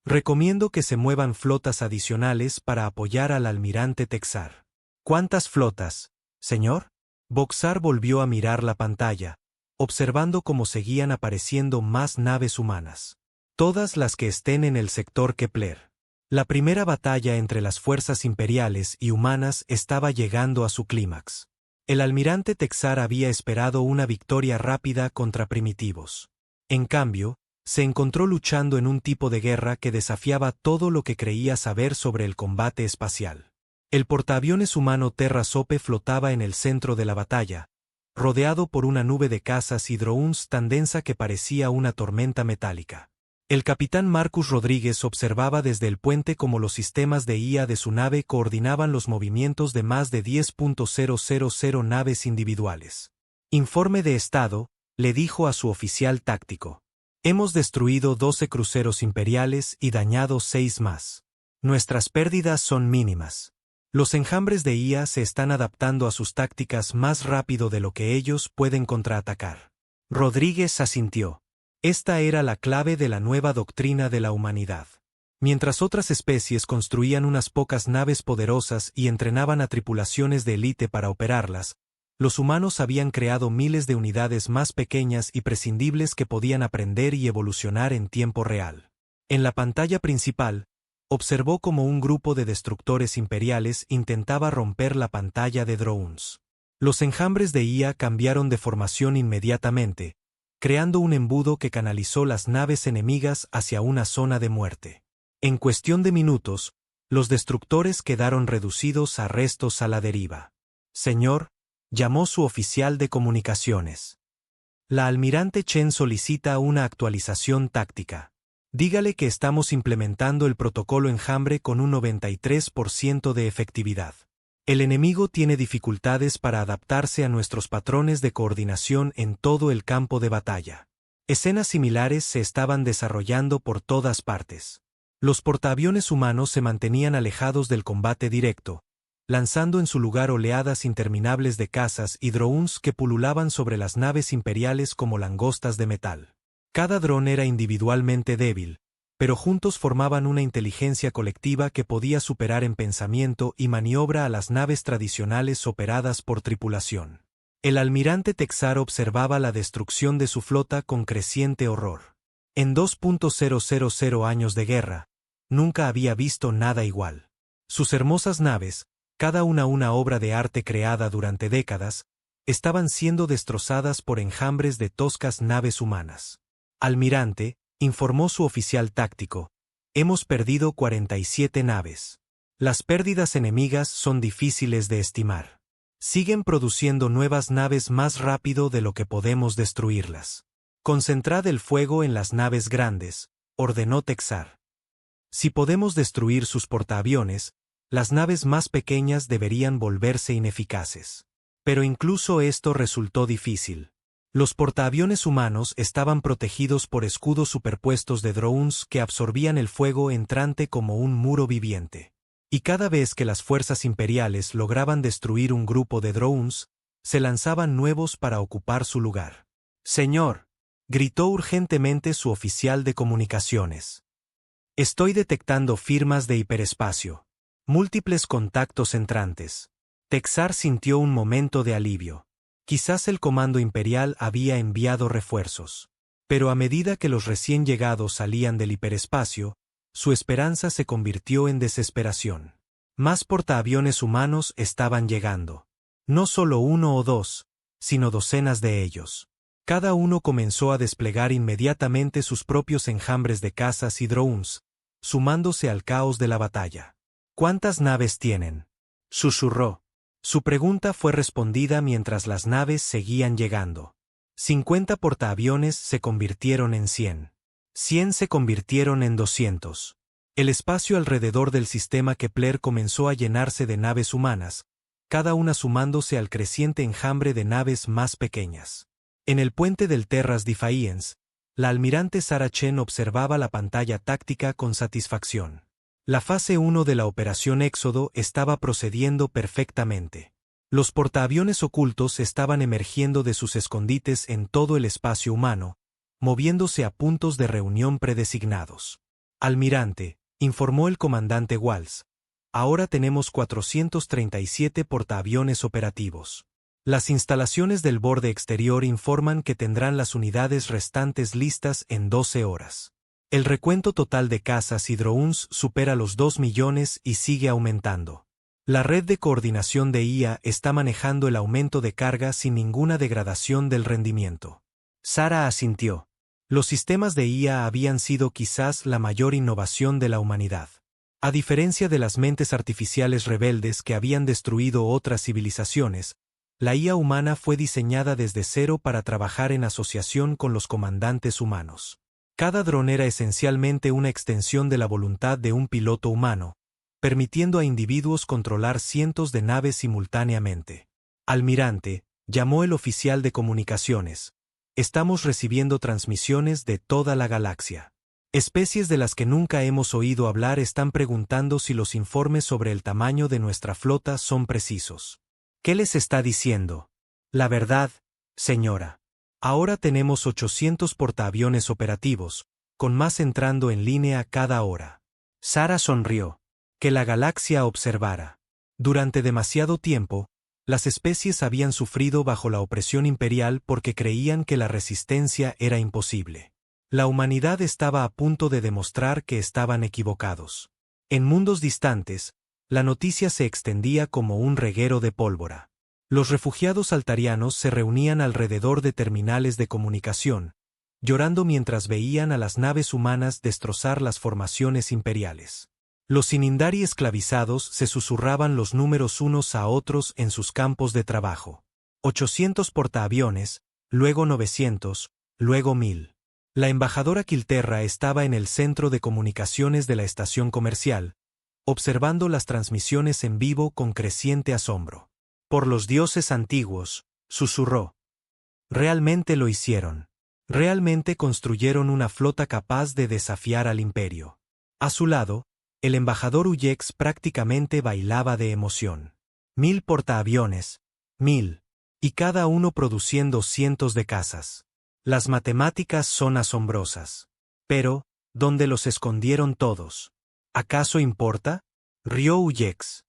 Recomiendo que se muevan flotas adicionales para apoyar al almirante Texar. ¿Cuántas flotas, señor? Boxar volvió a mirar la pantalla, observando cómo seguían apareciendo más naves humanas. Todas las que estén en el sector Kepler. La primera batalla entre las fuerzas imperiales y humanas estaba llegando a su clímax. El almirante Texar había esperado una victoria rápida contra primitivos. En cambio, se encontró luchando en un tipo de guerra que desafiaba todo lo que creía saber sobre el combate espacial. El portaaviones humano Terra Sope flotaba en el centro de la batalla, rodeado por una nube de cazas y drones tan densa que parecía una tormenta metálica. El capitán Marcus Rodríguez observaba desde el puente cómo los sistemas de IA de su nave coordinaban los movimientos de más de 10.000 naves individuales. Informe de estado, le dijo a su oficial táctico. Hemos destruido 12 cruceros imperiales y dañado 6 más. Nuestras pérdidas son mínimas. Los enjambres de IA se están adaptando a sus tácticas más rápido de lo que ellos pueden contraatacar. Rodríguez asintió. Esta era la clave de la nueva doctrina de la humanidad. Mientras otras especies construían unas pocas naves poderosas y entrenaban a tripulaciones de élite para operarlas, Los humanos habían creado miles de unidades más pequeñas y prescindibles que podían aprender y evolucionar en tiempo real. En la pantalla principal, observó cómo un grupo de destructores imperiales intentaba romper la pantalla de drones. Los enjambres de IA cambiaron de formación inmediatamente, creando un embudo que canalizó las naves enemigas hacia una zona de muerte. En cuestión de minutos, los destructores quedaron reducidos a restos a la deriva. Señor, llamó su oficial de comunicaciones. La almirante Chen solicita una actualización táctica. Dígale que estamos implementando el protocolo enjambre con un 93% de efectividad. El enemigo tiene dificultades para adaptarse a nuestros patrones de coordinación en todo el campo de batalla. Escenas similares se estaban desarrollando por todas partes. Los portaaviones humanos se mantenían alejados del combate directo, lanzando en su lugar oleadas interminables de cazas y drones que pululaban sobre las naves imperiales como langostas de metal. Cada dron era individualmente débil, pero juntos formaban una inteligencia colectiva que podía superar en pensamiento y maniobra a las naves tradicionales operadas por tripulación. El almirante Texar observaba la destrucción de su flota con creciente horror. En 2.000 años de guerra, nunca había visto nada igual. Sus hermosas naves, cada una obra de arte creada durante décadas, estaban siendo destrozadas por enjambres de toscas naves humanas. Almirante, informó su oficial táctico, hemos perdido 47 naves. Las pérdidas enemigas son difíciles de estimar. Siguen produciendo nuevas naves más rápido de lo que podemos destruirlas. Concentrad el fuego en las naves grandes, ordenó Texar. Si podemos destruir sus portaaviones, las naves más pequeñas deberían volverse ineficaces. Pero incluso esto resultó difícil. Los portaaviones humanos estaban protegidos por escudos superpuestos de drones que absorbían el fuego entrante como un muro viviente. Y cada vez que las fuerzas imperiales lograban destruir un grupo de drones, se lanzaban nuevos para ocupar su lugar. «Señor», gritó urgentemente su oficial de comunicaciones. «Estoy detectando firmas de hiperespacio. Múltiples contactos entrantes». Texar sintió un momento de alivio. Quizás el comando imperial había enviado refuerzos. Pero a medida que los recién llegados salían del hiperespacio, su esperanza se convirtió en desesperación. Más portaaviones humanos estaban llegando. No solo uno o dos, sino docenas de ellos. Cada uno comenzó a desplegar inmediatamente sus propios enjambres de cazas y drones, sumándose al caos de la batalla. ¿Cuántas naves tienen?, susurró. Su pregunta fue respondida mientras las naves seguían llegando. 50 portaaviones se convirtieron en 100. 100 se convirtieron en 200. El espacio alrededor del sistema Kepler comenzó a llenarse de naves humanas, cada una sumándose al creciente enjambre de naves más pequeñas. En el puente del Terras Defiance, la almirante Sarah Chen observaba la pantalla táctica con satisfacción. La fase 1 de la Operación Éxodo estaba procediendo perfectamente. Los portaaviones ocultos estaban emergiendo de sus escondites en todo el espacio humano, moviéndose a puntos de reunión predesignados. Almirante, informó el comandante Walsh, ahora tenemos 437 portaaviones operativos. Las instalaciones del borde exterior informan que tendrán las unidades restantes listas en 12 horas. El recuento total de cazas y drones supera los 2 millones y sigue aumentando. La red de coordinación de IA está manejando el aumento de carga sin ninguna degradación del rendimiento. Sarah asintió. Los sistemas de IA habían sido quizás la mayor innovación de la humanidad. A diferencia de las mentes artificiales rebeldes que habían destruido otras civilizaciones, la IA humana fue diseñada desde cero para trabajar en asociación con los comandantes humanos. Cada dron era esencialmente una extensión de la voluntad de un piloto humano, permitiendo a individuos controlar cientos de naves simultáneamente. Almirante, llamó el oficial de comunicaciones. Estamos recibiendo transmisiones de toda la galaxia. Especies de las que nunca hemos oído hablar están preguntando si los informes sobre el tamaño de nuestra flota son precisos. ¿Qué les está diciendo? La verdad, señora. Ahora tenemos 800 portaaviones operativos, con más entrando en línea cada hora. Sarah sonrió. Que la galaxia observara. Durante demasiado tiempo, Las especies habían sufrido bajo la opresión imperial porque creían que la resistencia era imposible. La humanidad estaba a punto de demostrar que estaban equivocados. En mundos distantes, la noticia se extendía como un reguero de pólvora. Los refugiados altarianos se reunían alrededor de terminales de comunicación, llorando mientras veían a las naves humanas destrozar las formaciones imperiales. Los Inindari esclavizados se susurraban los números unos a otros en sus campos de trabajo. 800 portaaviones, luego 900, luego 1000. La embajadora Kilterra estaba en el centro de comunicaciones de la estación comercial, observando las transmisiones en vivo con creciente asombro. Por los dioses antiguos, susurró. Realmente lo hicieron. Realmente construyeron una flota capaz de desafiar al imperio. A su lado, el embajador Uyex prácticamente bailaba de emoción. 1000 portaaviones, 1000, y cada uno produciendo cientos de casas. Las matemáticas son asombrosas. Pero, ¿dónde los escondieron todos? ¿Acaso importa? Rió Uyex.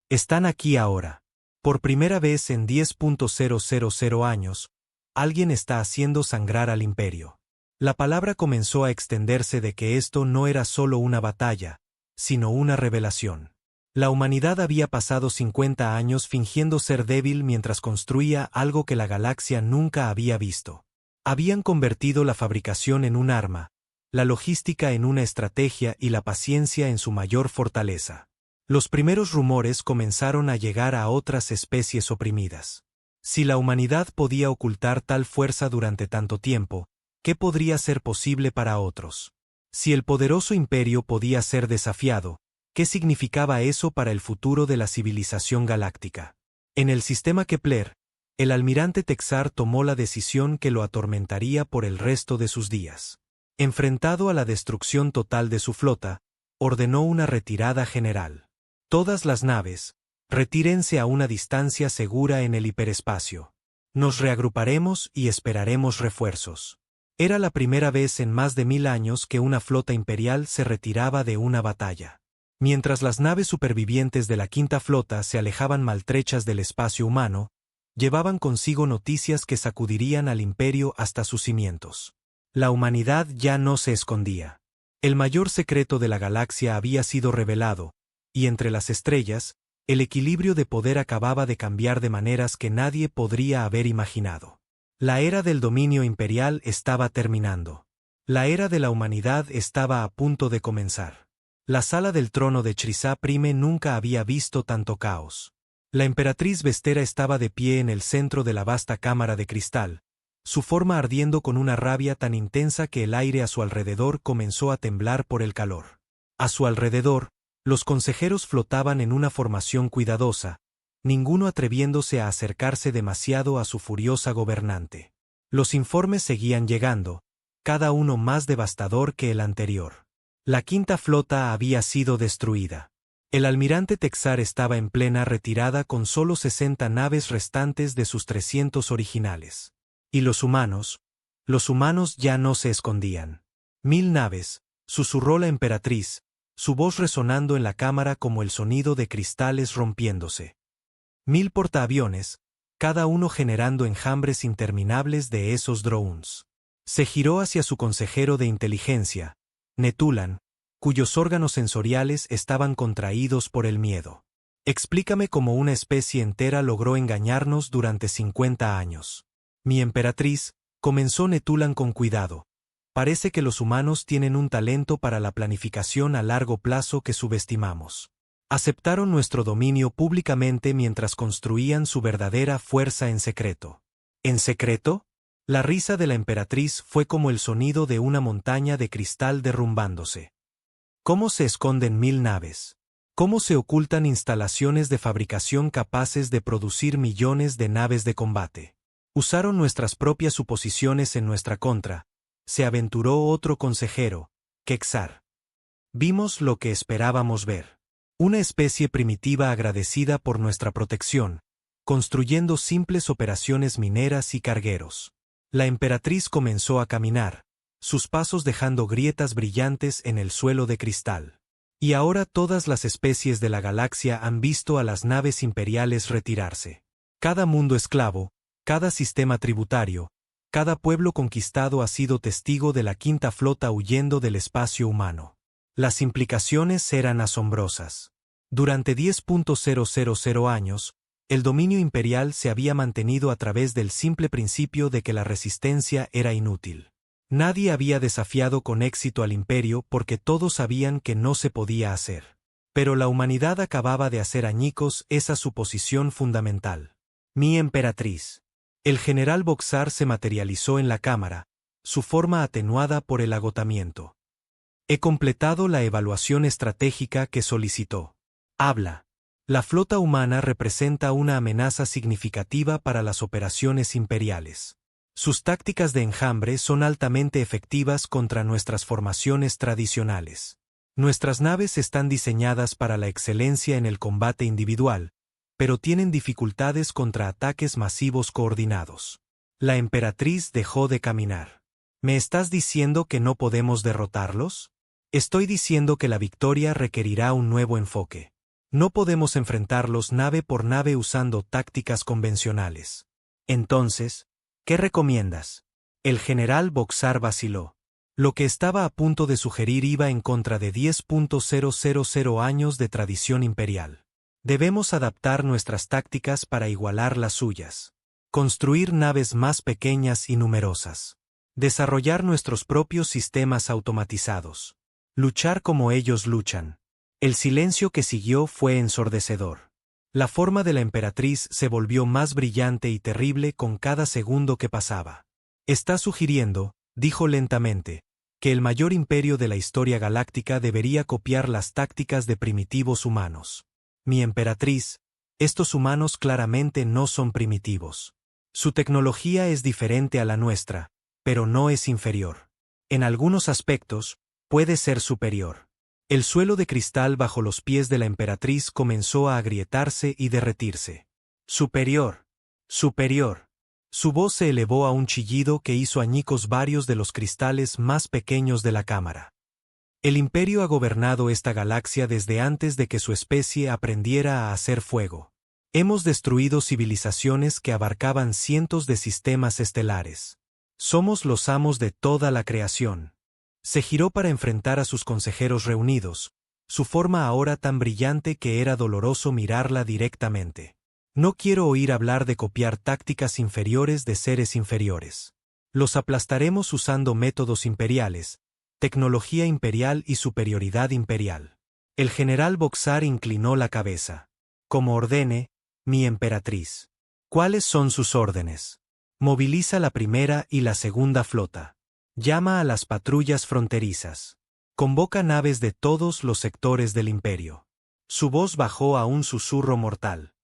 Están aquí ahora. Por primera vez en 10.000 años, alguien está haciendo sangrar al imperio. La palabra comenzó a extenderse de que esto no era solo una batalla, sino una revelación. La humanidad había pasado 50 años fingiendo ser débil mientras construía algo que la galaxia nunca había visto. Habían convertido la fabricación en un arma, la logística en una estrategia y la paciencia en su mayor fortaleza. Los primeros rumores comenzaron a llegar a otras especies oprimidas. Si la humanidad podía ocultar tal fuerza durante tanto tiempo, ¿qué podría ser posible para otros? Si el poderoso imperio podía ser desafiado, ¿qué significaba eso para el futuro de la civilización galáctica? En el sistema Kepler, el almirante Texar tomó la decisión que lo atormentaría por el resto de sus días. Enfrentado a la destrucción total de su flota, ordenó una retirada general. Todas las naves, retírense a una distancia segura en el hiperespacio. Nos reagruparemos y esperaremos refuerzos. Era la primera vez en más de 1000 años que una flota imperial se retiraba de una batalla. Mientras las naves supervivientes de la Quinta Flota se alejaban maltrechas del espacio humano, llevaban consigo noticias que sacudirían al imperio hasta sus cimientos. La humanidad ya no se escondía. El mayor secreto de la galaxia había sido revelado, y entre las estrellas, el equilibrio de poder acababa de cambiar de maneras que nadie podría haber imaginado. La era del dominio imperial estaba terminando. La era de la humanidad estaba a punto de comenzar. La sala del trono de Chrysa Prime nunca había visto tanto caos. La emperatriz Vestera estaba de pie en el centro de la vasta cámara de cristal, su forma ardiendo con una rabia tan intensa que el aire a su alrededor comenzó a temblar por el calor. A su alrededor, los consejeros flotaban en una formación cuidadosa, ninguno atreviéndose a acercarse demasiado a su furiosa gobernante. Los informes seguían llegando, cada uno más devastador que el anterior. La Quinta Flota había sido destruida. El almirante Texar estaba en plena retirada con solo 60 naves restantes de sus 300 originales. ¿Y los humanos? Los humanos ya no se escondían. 1000 naves, susurró la emperatriz, su voz resonando en la cámara como el sonido de cristales rompiéndose. 1000 portaaviones, cada uno generando enjambres interminables de esos drones. Se giró hacia su consejero de inteligencia, Netulan, cuyos órganos sensoriales estaban contraídos por el miedo. Explícame cómo una especie entera logró engañarnos durante 50 años. Mi emperatriz, comenzó Netulan con cuidado. Parece que los humanos tienen un talento para la planificación a largo plazo que subestimamos. Aceptaron nuestro dominio públicamente mientras construían su verdadera fuerza en secreto. ¿En secreto? La risa de la emperatriz fue como el sonido de una montaña de cristal derrumbándose. ¿Cómo se esconden 1000 naves? ¿Cómo se ocultan instalaciones de fabricación capaces de producir millones de naves de combate? Usaron nuestras propias suposiciones en nuestra contra, se aventuró otro consejero, Kexar. Vimos lo que esperábamos ver. Una especie primitiva agradecida por nuestra protección, construyendo simples operaciones mineras y cargueros. La emperatriz comenzó a caminar, sus pasos dejando grietas brillantes en el suelo de cristal. Y ahora todas las especies de la galaxia han visto a las naves imperiales retirarse. Cada mundo esclavo, cada sistema tributario, cada pueblo conquistado ha sido testigo de la quinta flota huyendo del espacio humano. Las implicaciones eran asombrosas. Durante 10.000 años, el dominio imperial se había mantenido a través del simple principio de que la resistencia era inútil. Nadie había desafiado con éxito al imperio porque todos sabían que no se podía hacer. Pero la humanidad acababa de hacer añicos esa suposición fundamental. Mi emperatriz. El general Boxar se materializó en la cámara, su forma atenuada por el agotamiento. He completado la evaluación estratégica que solicitó. Habla. La flota humana representa una amenaza significativa para las operaciones imperiales. Sus tácticas de enjambre son altamente efectivas contra nuestras formaciones tradicionales. Nuestras naves están diseñadas para la excelencia en el combate individual, pero tienen dificultades contra ataques masivos coordinados. La emperatriz dejó de caminar. ¿Me estás diciendo que no podemos derrotarlos? Estoy diciendo que la victoria requerirá un nuevo enfoque. No podemos enfrentarlos nave por nave usando tácticas convencionales. Entonces, ¿qué recomiendas? El general Boxar vaciló. Lo que estaba a punto de sugerir iba en contra de 10.000 años de tradición imperial. Debemos adaptar nuestras tácticas para igualar las suyas. Construir naves más pequeñas y numerosas. Desarrollar nuestros propios sistemas automatizados. Luchar como ellos luchan. El silencio que siguió fue ensordecedor. La forma de la emperatriz se volvió más brillante y terrible con cada segundo que pasaba. Está sugiriendo, dijo lentamente, que el mayor imperio de la historia galáctica debería copiar las tácticas de primitivos humanos. Mi emperatriz, estos humanos claramente no son primitivos. Su tecnología es diferente a la nuestra, pero no es inferior. En algunos aspectos, puede ser superior. El suelo de cristal bajo los pies de la emperatriz comenzó a agrietarse y derretirse. Superior. Superior. Su voz se elevó a un chillido que hizo añicos varios de los cristales más pequeños de la cámara. El imperio ha gobernado esta galaxia desde antes de que su especie aprendiera a hacer fuego. Hemos destruido civilizaciones que abarcaban cientos de sistemas estelares. Somos los amos de toda la creación. Se giró para enfrentar a sus consejeros reunidos, su forma ahora tan brillante que era doloroso mirarla directamente. No quiero oír hablar de copiar tácticas inferiores de seres inferiores. Los aplastaremos usando métodos imperiales, tecnología imperial y superioridad imperial. El general Boxar inclinó la cabeza. Como ordene, mi emperatriz. ¿Cuáles son sus órdenes? Moviliza la primera y la segunda flota. Llama a las patrullas fronterizas. Convoca naves de todos los sectores del imperio. Su voz bajó a un susurro mortal.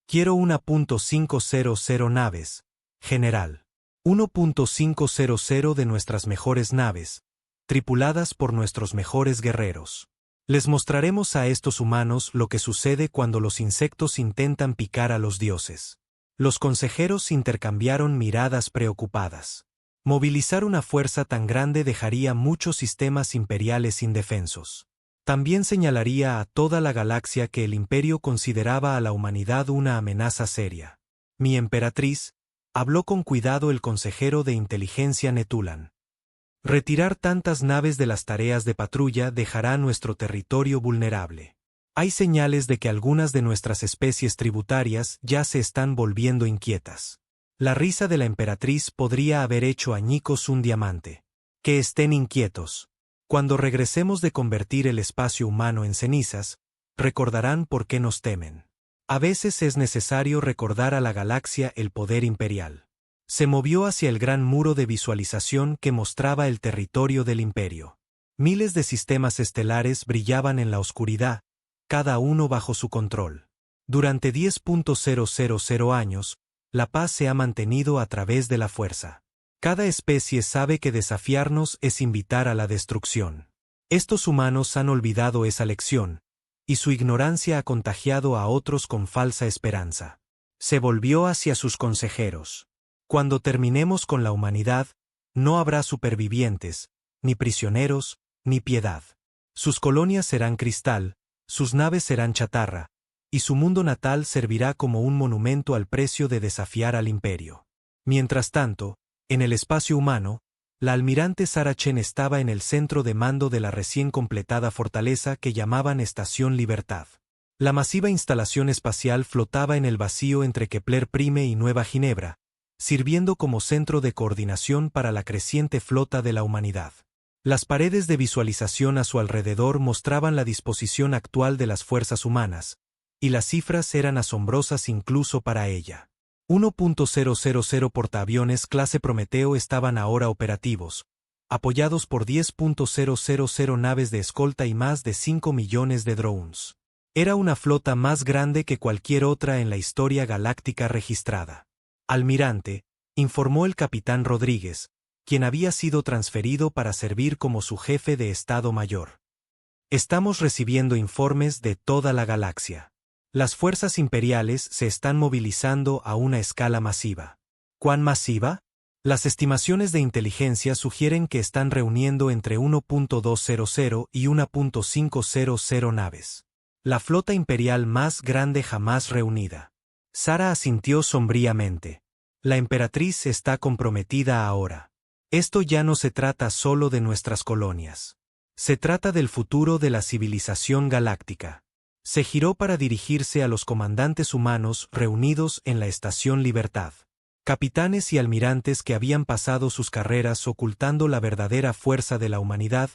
Quiero 1.500 naves, general. 1.500 de nuestras mejores naves, tripuladas por nuestros mejores guerreros. Les mostraremos a estos humanos lo que sucede cuando los insectos intentan picar a los dioses. Los consejeros intercambiaron miradas preocupadas. Movilizar una fuerza tan grande dejaría muchos sistemas imperiales indefensos. También señalaría a toda la galaxia que el imperio consideraba a la humanidad una amenaza seria. Mi emperatriz, habló con cuidado el consejero de inteligencia Netulan. Retirar tantas naves de las tareas de patrulla dejará nuestro territorio vulnerable. Hay señales de que algunas de nuestras especies tributarias ya se están volviendo inquietas. La risa de la emperatriz podría haber hecho añicos un diamante. Que estén inquietos. Cuando regresemos de convertir el espacio humano en cenizas, recordarán por qué nos temen. A veces es necesario recordar a la galaxia el poder imperial. Se movió hacia el gran muro de visualización que mostraba el territorio del imperio. Miles de sistemas estelares brillaban en la oscuridad, cada uno bajo su control. Durante 10.000 años, la paz se ha mantenido a través de la fuerza. Cada especie sabe que desafiarnos es invitar a la destrucción. Estos humanos han olvidado esa lección, y su ignorancia ha contagiado a otros con falsa esperanza. Se volvió hacia sus consejeros. Cuando terminemos con la humanidad, no habrá supervivientes, ni prisioneros, ni piedad. Sus colonias serán cristal, sus naves serán chatarra, y su mundo natal servirá como un monumento al precio de desafiar al imperio. Mientras tanto, en el espacio humano, la almirante Sarah Chen estaba en el centro de mando de la recién completada fortaleza que llamaban Estación Libertad. La masiva instalación espacial flotaba en el vacío entre Kepler Prime y Nueva Ginebra, sirviendo como centro de coordinación para la creciente flota de la humanidad. Las paredes de visualización a su alrededor mostraban la disposición actual de las fuerzas humanas, y las cifras eran asombrosas incluso para ella. 1.000 portaaviones clase Prometeo estaban ahora operativos, apoyados por 10.000 naves de escolta y más de 5 millones de drones. Era una flota más grande que cualquier otra en la historia galáctica registrada. Almirante, informó el capitán Rodríguez, quien había sido transferido para servir como su jefe de Estado Mayor. Estamos recibiendo informes de toda la galaxia. Las fuerzas imperiales se están movilizando a una escala masiva. ¿Cuán masiva? Las estimaciones de inteligencia sugieren que están reuniendo entre 1.200 y 1.500 naves. La flota imperial más grande jamás reunida. Sarah asintió sombríamente. La emperatriz está comprometida ahora. Esto ya no se trata solo de nuestras colonias. Se trata del futuro de la civilización galáctica. Se giró para dirigirse a los comandantes humanos reunidos en la Estación Libertad. Capitanes y almirantes que habían pasado sus carreras ocultando la verdadera fuerza de la humanidad,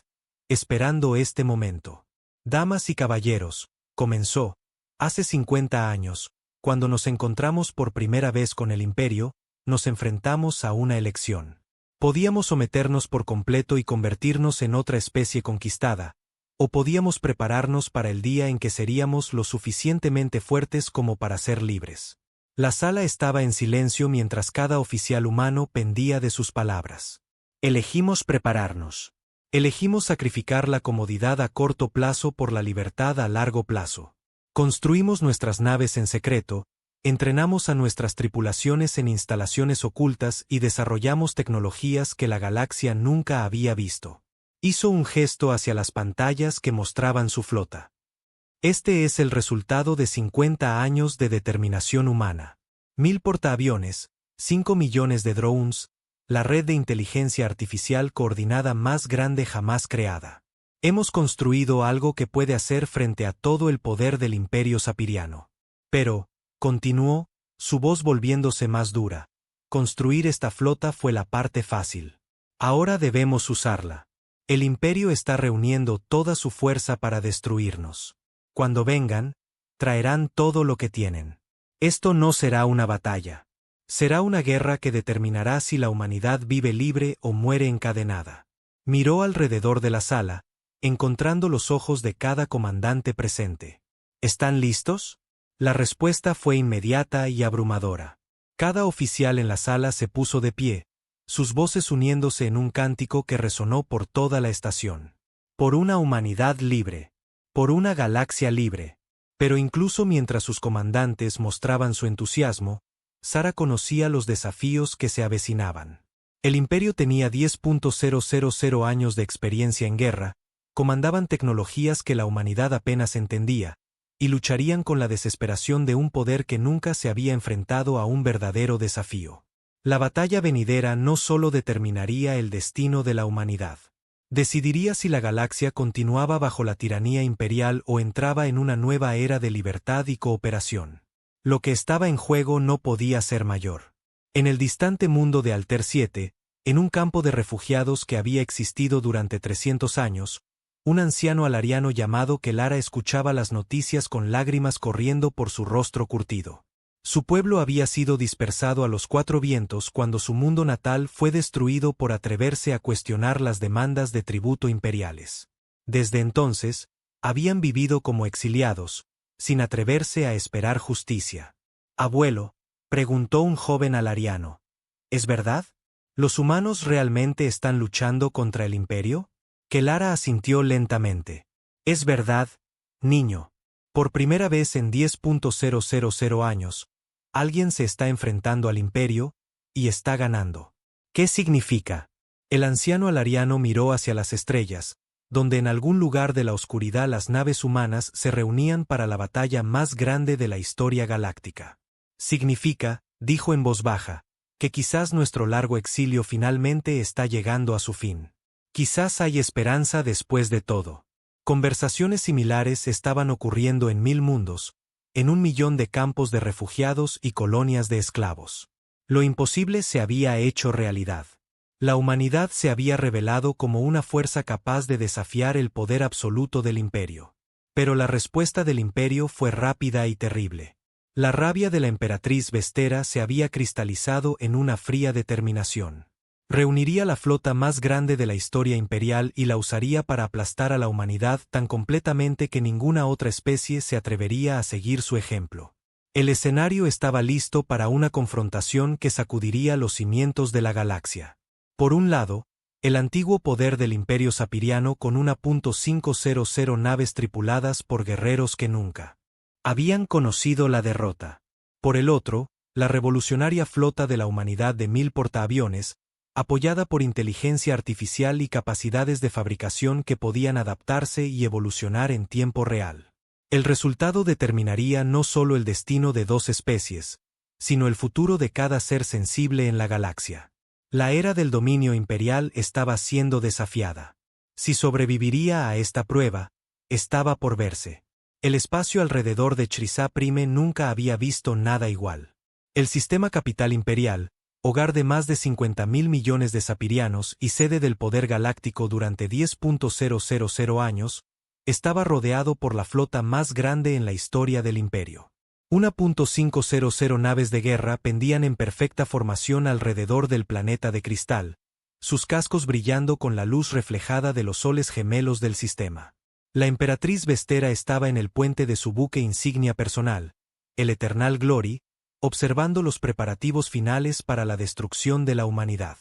esperando este momento. Damas y caballeros, comenzó, hace 50 años, cuando nos encontramos por primera vez con el Imperio, nos enfrentamos a una elección. Podíamos someternos por completo y convertirnos en otra especie conquistada, o podíamos prepararnos para el día en que seríamos lo suficientemente fuertes como para ser libres. La sala estaba en silencio mientras cada oficial humano pendía de sus palabras. Elegimos prepararnos. Elegimos sacrificar la comodidad a corto plazo por la libertad a largo plazo. Construimos nuestras naves en secreto, entrenamos a nuestras tripulaciones en instalaciones ocultas y desarrollamos tecnologías que la galaxia nunca había visto. Hizo un gesto hacia las pantallas que mostraban su flota. Este es el resultado de 50 años de determinación humana. 1000 portaaviones, 5 millones de drones, la red de inteligencia artificial coordinada más grande jamás creada. Hemos construido algo que puede hacer frente a todo el poder del Imperio Sapiriano. Pero, continuó, su voz volviéndose más dura, construir esta flota fue la parte fácil. Ahora debemos usarla. El Imperio está reuniendo toda su fuerza para destruirnos. Cuando vengan, traerán todo lo que tienen. Esto no será una batalla. Será una guerra que determinará si la humanidad vive libre o muere encadenada. Miró alrededor de la sala, encontrando los ojos de cada comandante presente. ¿Están listos? La respuesta fue inmediata y abrumadora. Cada oficial en la sala se puso de pie, sus voces uniéndose en un cántico que resonó por toda la estación. Por una humanidad libre. Por una galaxia libre. Pero incluso mientras sus comandantes mostraban su entusiasmo, Sarah conocía los desafíos que se avecinaban. El Imperio tenía 10.000 años de experiencia en guerra, comandaban tecnologías que la humanidad apenas entendía, y lucharían con la desesperación de un poder que nunca se había enfrentado a un verdadero desafío. La batalla venidera no solo determinaría el destino de la humanidad. Decidiría si la galaxia continuaba bajo la tiranía imperial o entraba en una nueva era de libertad y cooperación. Lo que estaba en juego no podía ser mayor. En el distante mundo de Alter 7, en un campo de refugiados que había existido durante 300 años, un anciano alariano llamado Kelara escuchaba las noticias con lágrimas corriendo por su rostro curtido. Su pueblo había sido dispersado a los 4 vientos cuando su mundo natal fue destruido por atreverse a cuestionar las demandas de tributo imperiales. Desde entonces, habían vivido como exiliados, sin atreverse a esperar justicia. «Abuelo», preguntó un joven alariano, «¿es verdad? ¿Los humanos realmente están luchando contra el imperio?» Kelara asintió lentamente. «Es verdad, niño. Por primera vez en 10.000 años, alguien se está enfrentando al imperio, y está ganando». «¿Qué significa?» El anciano alariano miró hacia las estrellas, donde en algún lugar de la oscuridad las naves humanas se reunían para la batalla más grande de la historia galáctica. Significa, dijo en voz baja, que quizás nuestro largo exilio finalmente está llegando a su fin. Quizás hay esperanza después de todo. Conversaciones similares estaban ocurriendo en 1000 mundos, en 1 millón de campos de refugiados y colonias de esclavos. Lo imposible se había hecho realidad. La humanidad se había revelado como una fuerza capaz de desafiar el poder absoluto del imperio. Pero la respuesta del imperio fue rápida y terrible. La rabia de la emperatriz Vestera se había cristalizado en una fría determinación. Reuniría la flota más grande de la historia imperial y la usaría para aplastar a la humanidad tan completamente que ninguna otra especie se atrevería a seguir su ejemplo. El escenario estaba listo para una confrontación que sacudiría los cimientos de la galaxia. Por un lado, el antiguo poder del Imperio Sapiriano con 1.500 naves tripuladas por guerreros que nunca habían conocido la derrota. Por el otro, la revolucionaria flota de la humanidad de 1000 portaaviones, apoyada por inteligencia artificial y capacidades de fabricación que podían adaptarse y evolucionar en tiempo real. El resultado determinaría no solo el destino de 2 especies, sino el futuro de cada ser sensible en la galaxia. La era del dominio imperial estaba siendo desafiada. Si sobreviviría a esta prueba, estaba por verse. El espacio alrededor de Chrysa Prime nunca había visto nada igual. El sistema capital imperial, hogar de más de 50.000 millones de sapirianos y sede del poder galáctico durante 10.000 años, estaba rodeado por la flota más grande en la historia del imperio. 1.500 naves de guerra pendían en perfecta formación alrededor del planeta de cristal, sus cascos brillando con la luz reflejada de los soles gemelos del sistema. La emperatriz Vestera estaba en el puente de su buque insignia personal, el Eternal Glory, observando los preparativos finales para la destrucción de la humanidad.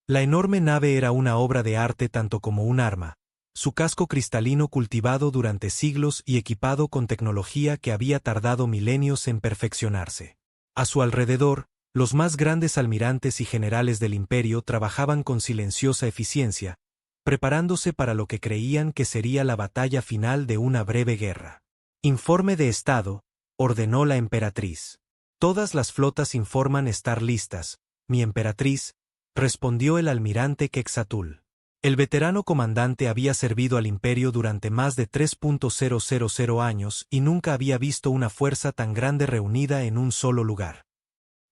La enorme nave era una obra de arte tanto como un arma, su casco cristalino cultivado durante siglos y equipado con tecnología que había tardado milenios en perfeccionarse. A su alrededor, los más grandes almirantes y generales del imperio trabajaban con silenciosa eficiencia, preparándose para lo que creían que sería la batalla final de una breve guerra. Informe de estado, ordenó la emperatriz. Todas las flotas informan estar listas, mi emperatriz, respondió el almirante Quexatul. El veterano comandante había servido al imperio durante más de 3.000 años y nunca había visto una fuerza tan grande reunida en un solo lugar.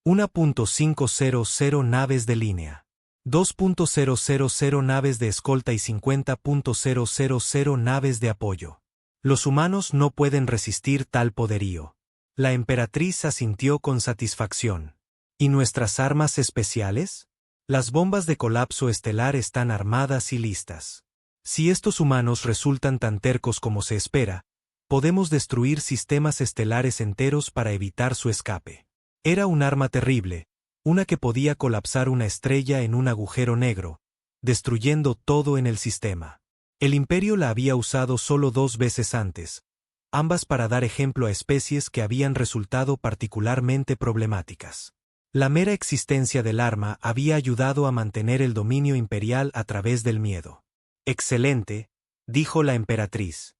1.500 naves de línea, 2.000 naves de escolta y 50.000 naves de apoyo. Los humanos no pueden resistir tal poderío. La emperatriz asintió con satisfacción. ¿Y nuestras armas especiales? Las bombas de colapso estelar están armadas y listas. Si estos humanos resultan tan tercos como se espera, podemos destruir sistemas estelares enteros para evitar su escape. Era un arma terrible, una que podía colapsar una estrella en un agujero negro, destruyendo todo en el sistema. El imperio la había usado solo 2 veces antes, ambas para dar ejemplo a especies que habían resultado particularmente problemáticas. La mera existencia del arma había ayudado a mantener el dominio imperial a través del miedo. Excelente, dijo la emperatriz.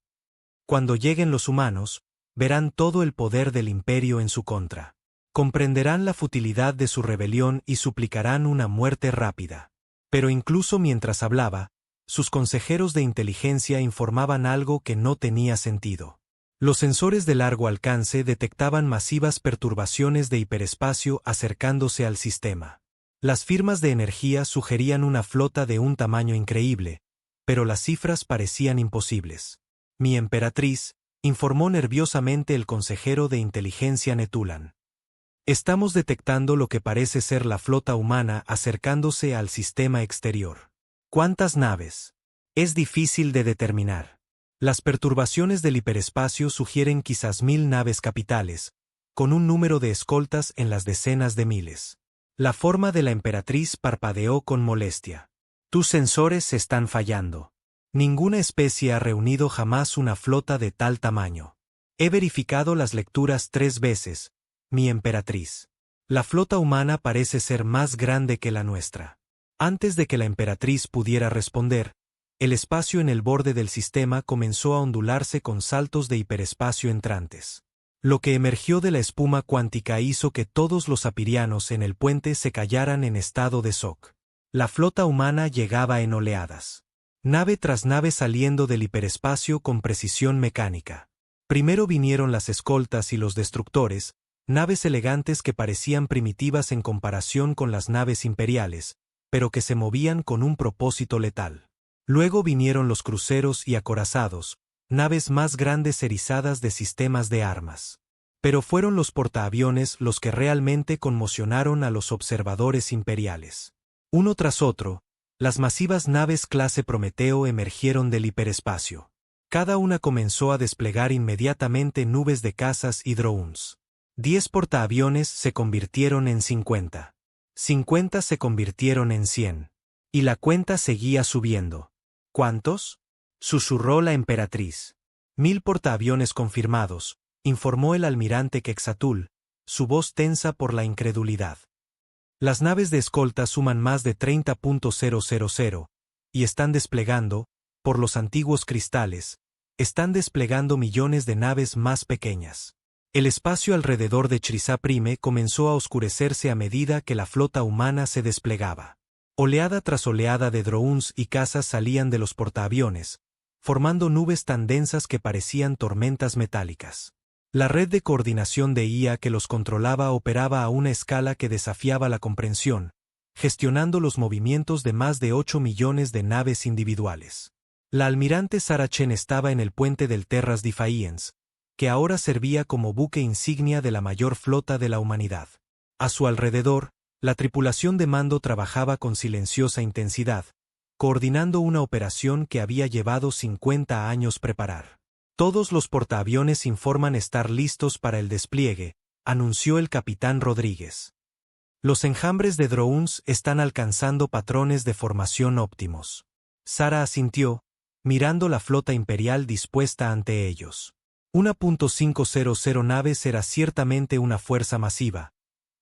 Cuando lleguen los humanos, verán todo el poder del imperio en su contra. Comprenderán la futilidad de su rebelión y suplicarán una muerte rápida. Pero incluso mientras hablaba, sus consejeros de inteligencia informaban algo que no tenía sentido. Los sensores de largo alcance detectaban masivas perturbaciones de hiperespacio acercándose al sistema. Las firmas de energía sugerían una flota de un tamaño increíble, pero las cifras parecían imposibles. Mi emperatriz, informó nerviosamente el consejero de inteligencia Netulan. Estamos detectando lo que parece ser la flota humana acercándose al sistema exterior. ¿Cuántas naves? Es difícil de determinar. Las perturbaciones del hiperespacio sugieren quizás 1000 naves capitales, con un número de escoltas en las decenas de miles. La forma de la emperatriz parpadeó con molestia. Tus sensores están fallando. Ninguna especie ha reunido jamás una flota de tal tamaño. He verificado las lecturas 3 veces, mi emperatriz. La flota humana parece ser más grande que la nuestra. Antes de que la emperatriz pudiera responder, El espacio en el borde del sistema comenzó a ondularse con saltos de hiperespacio entrantes. Lo que emergió de la espuma cuántica hizo que todos los apirianos en el puente se callaran en estado de shock. La flota humana llegaba en oleadas. Nave tras nave saliendo del hiperespacio con precisión mecánica. Primero vinieron las escoltas y los destructores, naves elegantes que parecían primitivas en comparación con las naves imperiales, pero que se movían con un propósito letal. Luego vinieron los cruceros y acorazados, naves más grandes erizadas de sistemas de armas. Pero fueron los portaaviones los que realmente conmocionaron a los observadores imperiales. Uno tras otro, las masivas naves clase Prometeo emergieron del hiperespacio. Cada una comenzó a desplegar inmediatamente nubes de cazas y drones. 10 portaaviones se convirtieron en 50. 50 se convirtieron en 100. Y la cuenta seguía subiendo. ¿Cuántos?, susurró la emperatriz. 1000 portaaviones confirmados, informó el almirante Quexatul, su voz tensa por la incredulidad. Las naves de escolta suman más de 30.000, y están desplegando, por los antiguos cristales, están desplegando millones de naves más pequeñas. El espacio alrededor de Chrysa Prime comenzó a oscurecerse a medida que la flota humana se desplegaba. Oleada tras oleada de drones y cazas salían de los portaaviones, formando nubes tan densas que parecían tormentas metálicas. La red de coordinación de IA que los controlaba operaba a una escala que desafiaba la comprensión, gestionando los movimientos de más de 8 millones de naves individuales. La almirante Sarah Chen estaba en el puente del Terras Defiance, que ahora servía como buque insignia de la mayor flota de la humanidad. A su alrededor, la tripulación de mando trabajaba con silenciosa intensidad, coordinando una operación que había llevado 50 años preparar. Todos los portaaviones informan estar listos para el despliegue, anunció el capitán Rodríguez. Los enjambres de drones están alcanzando patrones de formación óptimos. Sarah asintió, mirando la flota imperial dispuesta ante ellos. 1.500 naves era ciertamente una fuerza masiva,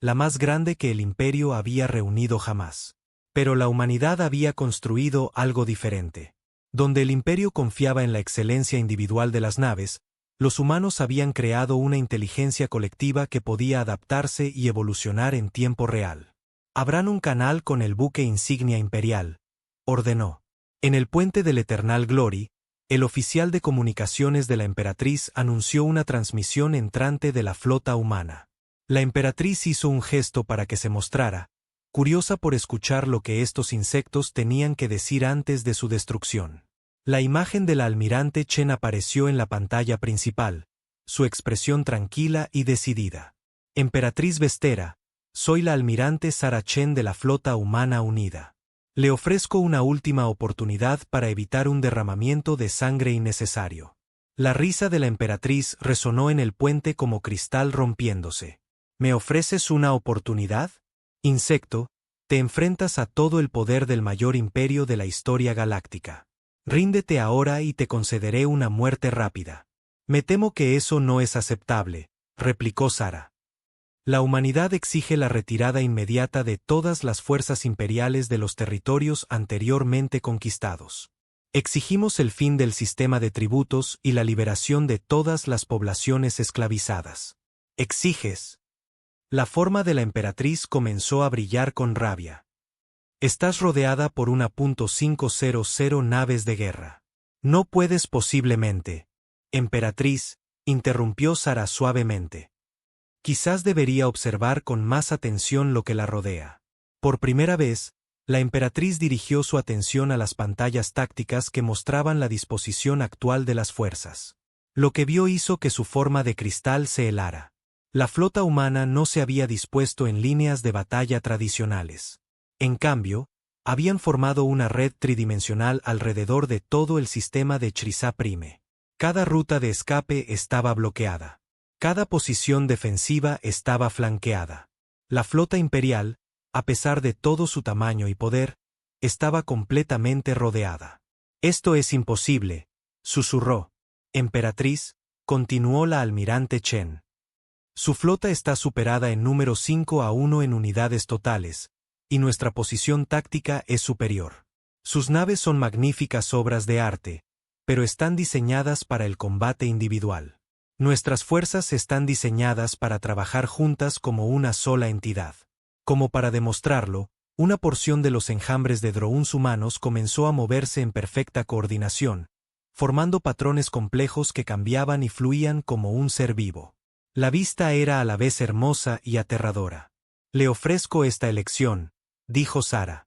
la más grande que el imperio había reunido jamás. Pero la humanidad había construido algo diferente. Donde el imperio confiaba en la excelencia individual de las naves, los humanos habían creado una inteligencia colectiva que podía adaptarse y evolucionar en tiempo real. Abran un canal con el buque insignia imperial, ordenó. En el puente del Eternal Glory, el oficial de comunicaciones de la emperatriz anunció una transmisión entrante de la flota humana. La emperatriz hizo un gesto para que se mostrara, curiosa por escuchar lo que estos insectos tenían que decir antes de su destrucción. La imagen de la almirante Chen apareció en la pantalla principal, su expresión tranquila y decidida. Emperatriz Vestera, soy la almirante Sarah Chen de la Flota Humana Unida. Le ofrezco una última oportunidad para evitar un derramamiento de sangre innecesario. La risa de la emperatriz resonó en el puente como cristal rompiéndose. ¿Me ofreces una oportunidad? Insecto, te enfrentas a todo el poder del mayor imperio de la historia galáctica. Ríndete ahora y te concederé una muerte rápida. Me temo que eso no es aceptable, replicó Sarah. La humanidad exige la retirada inmediata de todas las fuerzas imperiales de los territorios anteriormente conquistados. Exigimos el fin del sistema de tributos y la liberación de todas las poblaciones esclavizadas. ¿Exiges? La forma de la emperatriz comenzó a brillar con rabia. Estás rodeada por 1.500 naves de guerra. No puedes posiblemente. Emperatriz, interrumpió Sarah suavemente. Quizás debería observar con más atención lo que la rodea. Por primera vez, la emperatriz dirigió su atención a las pantallas tácticas que mostraban la disposición actual de las fuerzas. Lo que vio hizo que su forma de cristal se helara. La flota humana no se había dispuesto en líneas de batalla tradicionales. En cambio, habían formado una red tridimensional alrededor de todo el sistema de Chrysa Prime. Cada ruta de escape estaba bloqueada. Cada posición defensiva estaba flanqueada. La flota imperial, a pesar de todo su tamaño y poder, estaba completamente rodeada. Esto es imposible, susurró. Emperatriz, continuó la almirante Chen. Su flota está superada en número 5-1 en unidades totales, y nuestra posición táctica es superior. Sus naves son magníficas obras de arte, pero están diseñadas para el combate individual. Nuestras fuerzas están diseñadas para trabajar juntas como una sola entidad. Como para demostrarlo, una porción de los enjambres de drones humanos comenzó a moverse en perfecta coordinación, formando patrones complejos que cambiaban y fluían como un ser vivo. La vista era a la vez hermosa y aterradora. Le ofrezco esta elección, dijo Sara.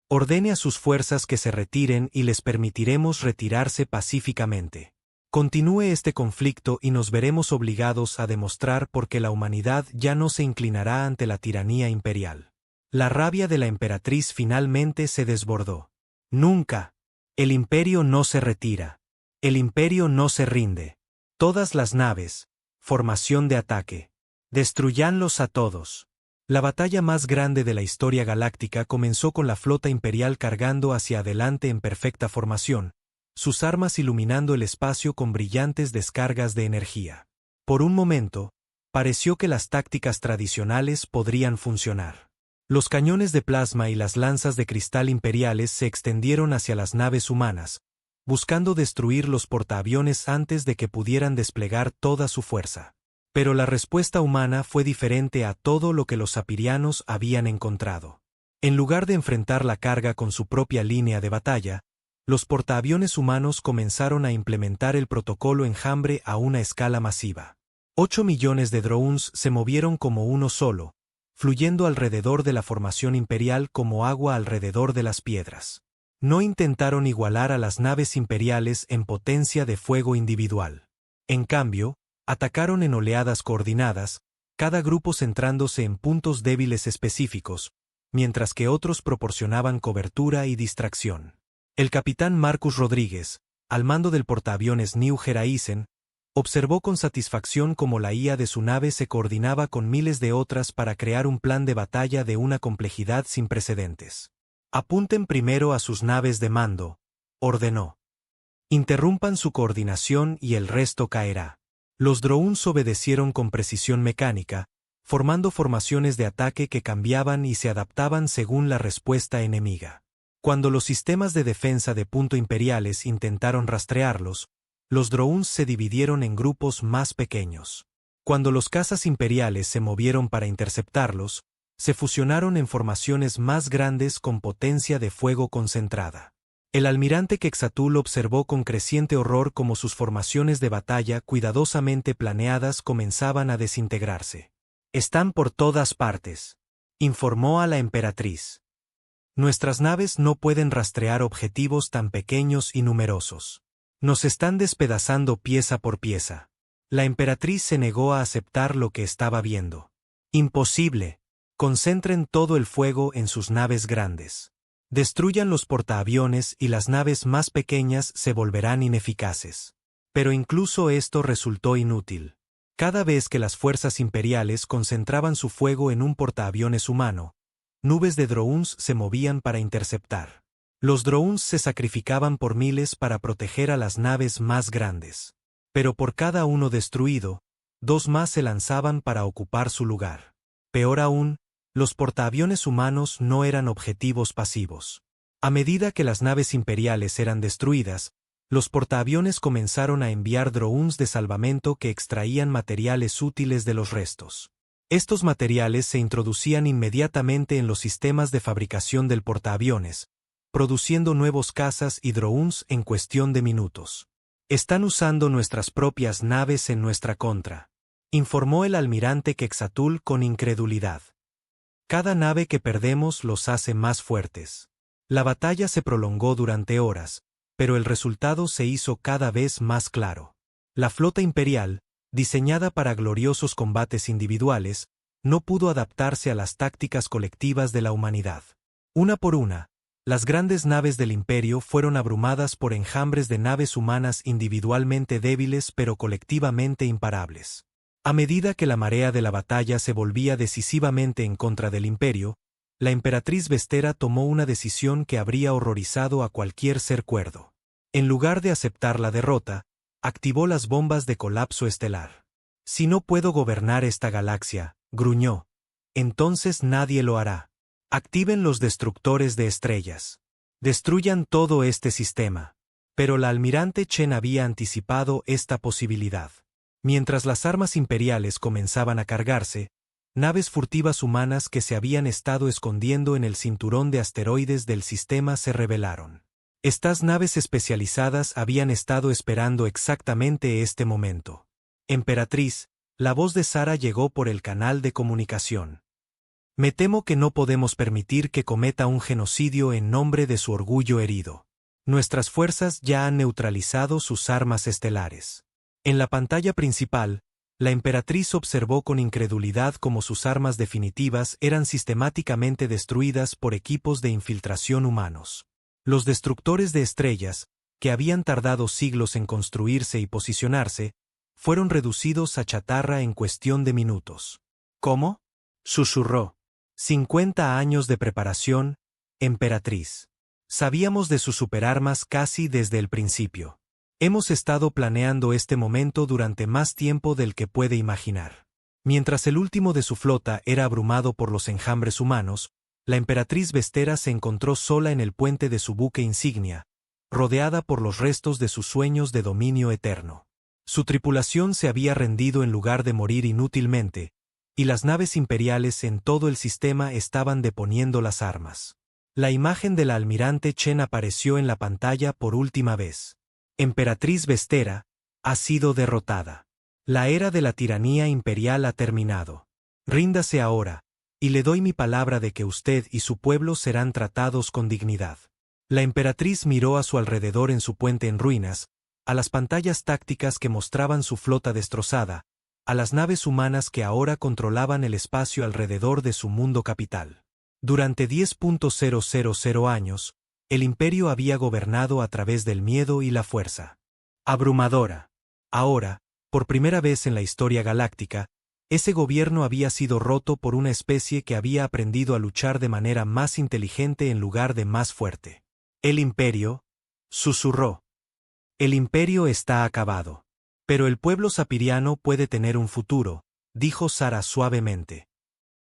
Ordene a sus fuerzas que se retiren y les permitiremos retirarse pacíficamente. Continúe este conflicto y nos veremos obligados a demostrar por qué la humanidad ya no se inclinará ante la tiranía imperial. La rabia de la emperatriz finalmente se desbordó. Nunca. El imperio no se retira. El imperio no se rinde. Todas las naves. Formación de ataque. Destruyanlos a todos. La batalla más grande de la historia galáctica comenzó con la flota imperial cargando hacia adelante en perfecta formación, sus armas iluminando el espacio con brillantes descargas de energía. Por un momento, pareció que las tácticas tradicionales podrían funcionar. Los cañones de plasma y las lanzas de cristal imperiales se extendieron hacia las naves humanas, buscando destruir los portaaviones antes de que pudieran desplegar toda su fuerza. Pero la respuesta humana fue diferente a todo lo que los sapirianos habían encontrado. En lugar de enfrentar la carga con su propia línea de batalla, los portaaviones humanos comenzaron a implementar el protocolo enjambre a una escala masiva. 8 millones de drones se movieron como uno solo, fluyendo alrededor de la formación imperial como agua alrededor de las piedras. No intentaron igualar a las naves imperiales en potencia de fuego individual. En cambio, atacaron en oleadas coordinadas, cada grupo centrándose en puntos débiles específicos, mientras que otros proporcionaban cobertura y distracción. El capitán Marcus Rodríguez, al mando del portaaviones New Horizon, observó con satisfacción cómo la IA de su nave se coordinaba con miles de otras para crear un plan de batalla de una complejidad sin precedentes. Apunten primero a sus naves de mando, ordenó. Interrumpan su coordinación y el resto caerá. Los drones obedecieron con precisión mecánica, formando formaciones de ataque que cambiaban y se adaptaban según la respuesta enemiga. Cuando los sistemas de defensa de punto imperiales intentaron rastrearlos, los drones se dividieron en grupos más pequeños. Cuando los cazas imperiales se movieron para interceptarlos, se fusionaron en formaciones más grandes con potencia de fuego concentrada. El almirante Quexatul observó con creciente horror cómo sus formaciones de batalla cuidadosamente planeadas comenzaban a desintegrarse. «Están por todas partes», informó a la emperatriz. «Nuestras naves no pueden rastrear objetivos tan pequeños y numerosos. Nos están despedazando pieza por pieza». La emperatriz se negó a aceptar lo que estaba viendo. «Imposible. Concentren todo el fuego en sus naves grandes. Destruyan los portaaviones y las naves más pequeñas se volverán ineficaces». Pero incluso esto resultó inútil. Cada vez que las fuerzas imperiales concentraban su fuego en un portaaviones humano, nubes de drones se movían para interceptar. Los drones se sacrificaban por miles para proteger a las naves más grandes. Pero por cada uno destruido, 2 más se lanzaban para ocupar su lugar. Peor aún, los portaaviones humanos no eran objetivos pasivos. A medida que las naves imperiales eran destruidas, los portaaviones comenzaron a enviar drones de salvamento que extraían materiales útiles de los restos. Estos materiales se introducían inmediatamente en los sistemas de fabricación del portaaviones, produciendo nuevos cazas y drones en cuestión de minutos. «Están usando nuestras propias naves en nuestra contra», informó el almirante Quexatul con incredulidad. «Cada nave que perdemos los hace más fuertes». La batalla se prolongó durante horas, pero el resultado se hizo cada vez más claro. La flota imperial, diseñada para gloriosos combates individuales, no pudo adaptarse a las tácticas colectivas de la humanidad. Una por una, las grandes naves del imperio fueron abrumadas por enjambres de naves humanas individualmente débiles pero colectivamente imparables. A medida que la marea de la batalla se volvía decisivamente en contra del imperio, la emperatriz Vestera tomó una decisión que habría horrorizado a cualquier ser cuerdo. En lugar de aceptar la derrota, activó las bombas de colapso estelar. «Si no puedo gobernar esta galaxia», gruñó, «entonces nadie lo hará. Activen los destructores de estrellas». Destruyan todo este sistema. Pero la almirante Chen había anticipado esta posibilidad. Mientras las armas imperiales comenzaban a cargarse, naves furtivas humanas que se habían estado escondiendo en el cinturón de asteroides del sistema se rebelaron. Estas naves especializadas habían estado esperando exactamente este momento. Emperatriz, la voz de Sara llegó por el canal de comunicación. Me temo que no podemos permitir que cometa un genocidio en nombre de su orgullo herido. Nuestras fuerzas ya han neutralizado sus armas estelares. En la pantalla principal, la emperatriz observó con incredulidad cómo sus armas definitivas eran sistemáticamente destruidas por equipos de infiltración humanos. Los destructores de estrellas, que habían tardado siglos en construirse y posicionarse, fueron reducidos a chatarra en cuestión de minutos. ¿Cómo?, susurró. 50 años de preparación, emperatriz. Sabíamos de sus superarmas casi desde el principio. Hemos estado planeando este momento durante más tiempo del que puede imaginar. Mientras el último de su flota era abrumado por los enjambres humanos, la emperatriz Vestera se encontró sola en el puente de su buque insignia, rodeada por los restos de sus sueños de dominio eterno. Su tripulación se había rendido en lugar de morir inútilmente, y las naves imperiales en todo el sistema estaban deponiendo las armas. La imagen de la almirante Chen apareció en la pantalla por última vez. Emperatriz Vestera, ha sido derrotada. La era de la tiranía imperial ha terminado. Ríndase ahora, y le doy mi palabra de que usted y su pueblo serán tratados con dignidad. La emperatriz miró a su alrededor en su puente en ruinas, a las pantallas tácticas que mostraban su flota destrozada, a las naves humanas que ahora controlaban el espacio alrededor de su mundo capital. Durante 10.000 años, el imperio había gobernado a través del miedo y la fuerza. Abrumadora. Ahora, por primera vez en la historia galáctica, ese gobierno había sido roto por una especie que había aprendido a luchar de manera más inteligente en lugar de más fuerte. El imperio, susurró. El imperio está acabado. Pero el pueblo sapiriano puede tener un futuro, dijo Sara suavemente.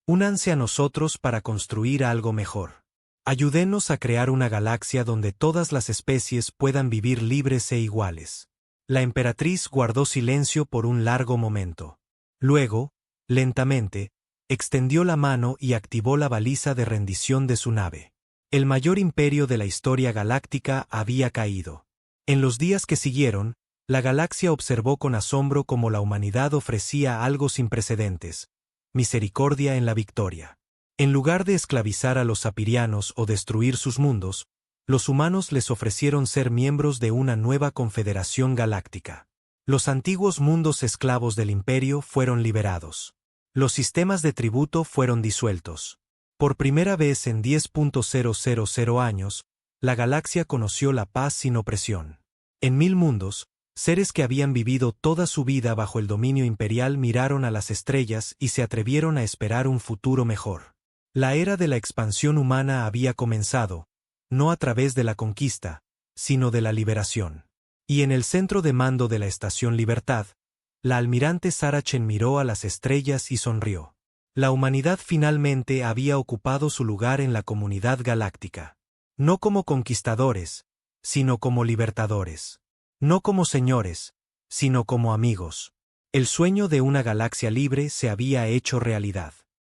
Únanse a nosotros para construir algo mejor. Ayúdenos a crear una galaxia donde todas las especies puedan vivir libres e iguales. La emperatriz guardó silencio por un largo momento. Luego, lentamente, extendió la mano y activó la baliza de rendición de su nave. El mayor imperio de la historia galáctica había caído. En los días que siguieron, la galaxia observó con asombro cómo la humanidad ofrecía algo sin precedentes: misericordia en la victoria. En lugar de esclavizar a los sapirianos o destruir sus mundos, los humanos les ofrecieron ser miembros de una nueva confederación galáctica. Los antiguos mundos esclavos del imperio fueron liberados. Los sistemas de tributo fueron disueltos. Por primera vez en 10.000 años, la galaxia conoció la paz sin opresión. En 1000 mundos, seres que habían vivido toda su vida bajo el dominio imperial miraron a las estrellas y se atrevieron a esperar un futuro mejor. La era de la expansión humana había comenzado, no a través de la conquista, sino de la liberación. Y en el centro de mando de la Estación Libertad, la almirante Sara Chen miró a las estrellas y sonrió. La humanidad finalmente había ocupado su lugar en la comunidad galáctica. No como conquistadores, sino como libertadores. No como señores, sino como amigos. El sueño de una galaxia libre se había hecho realidad.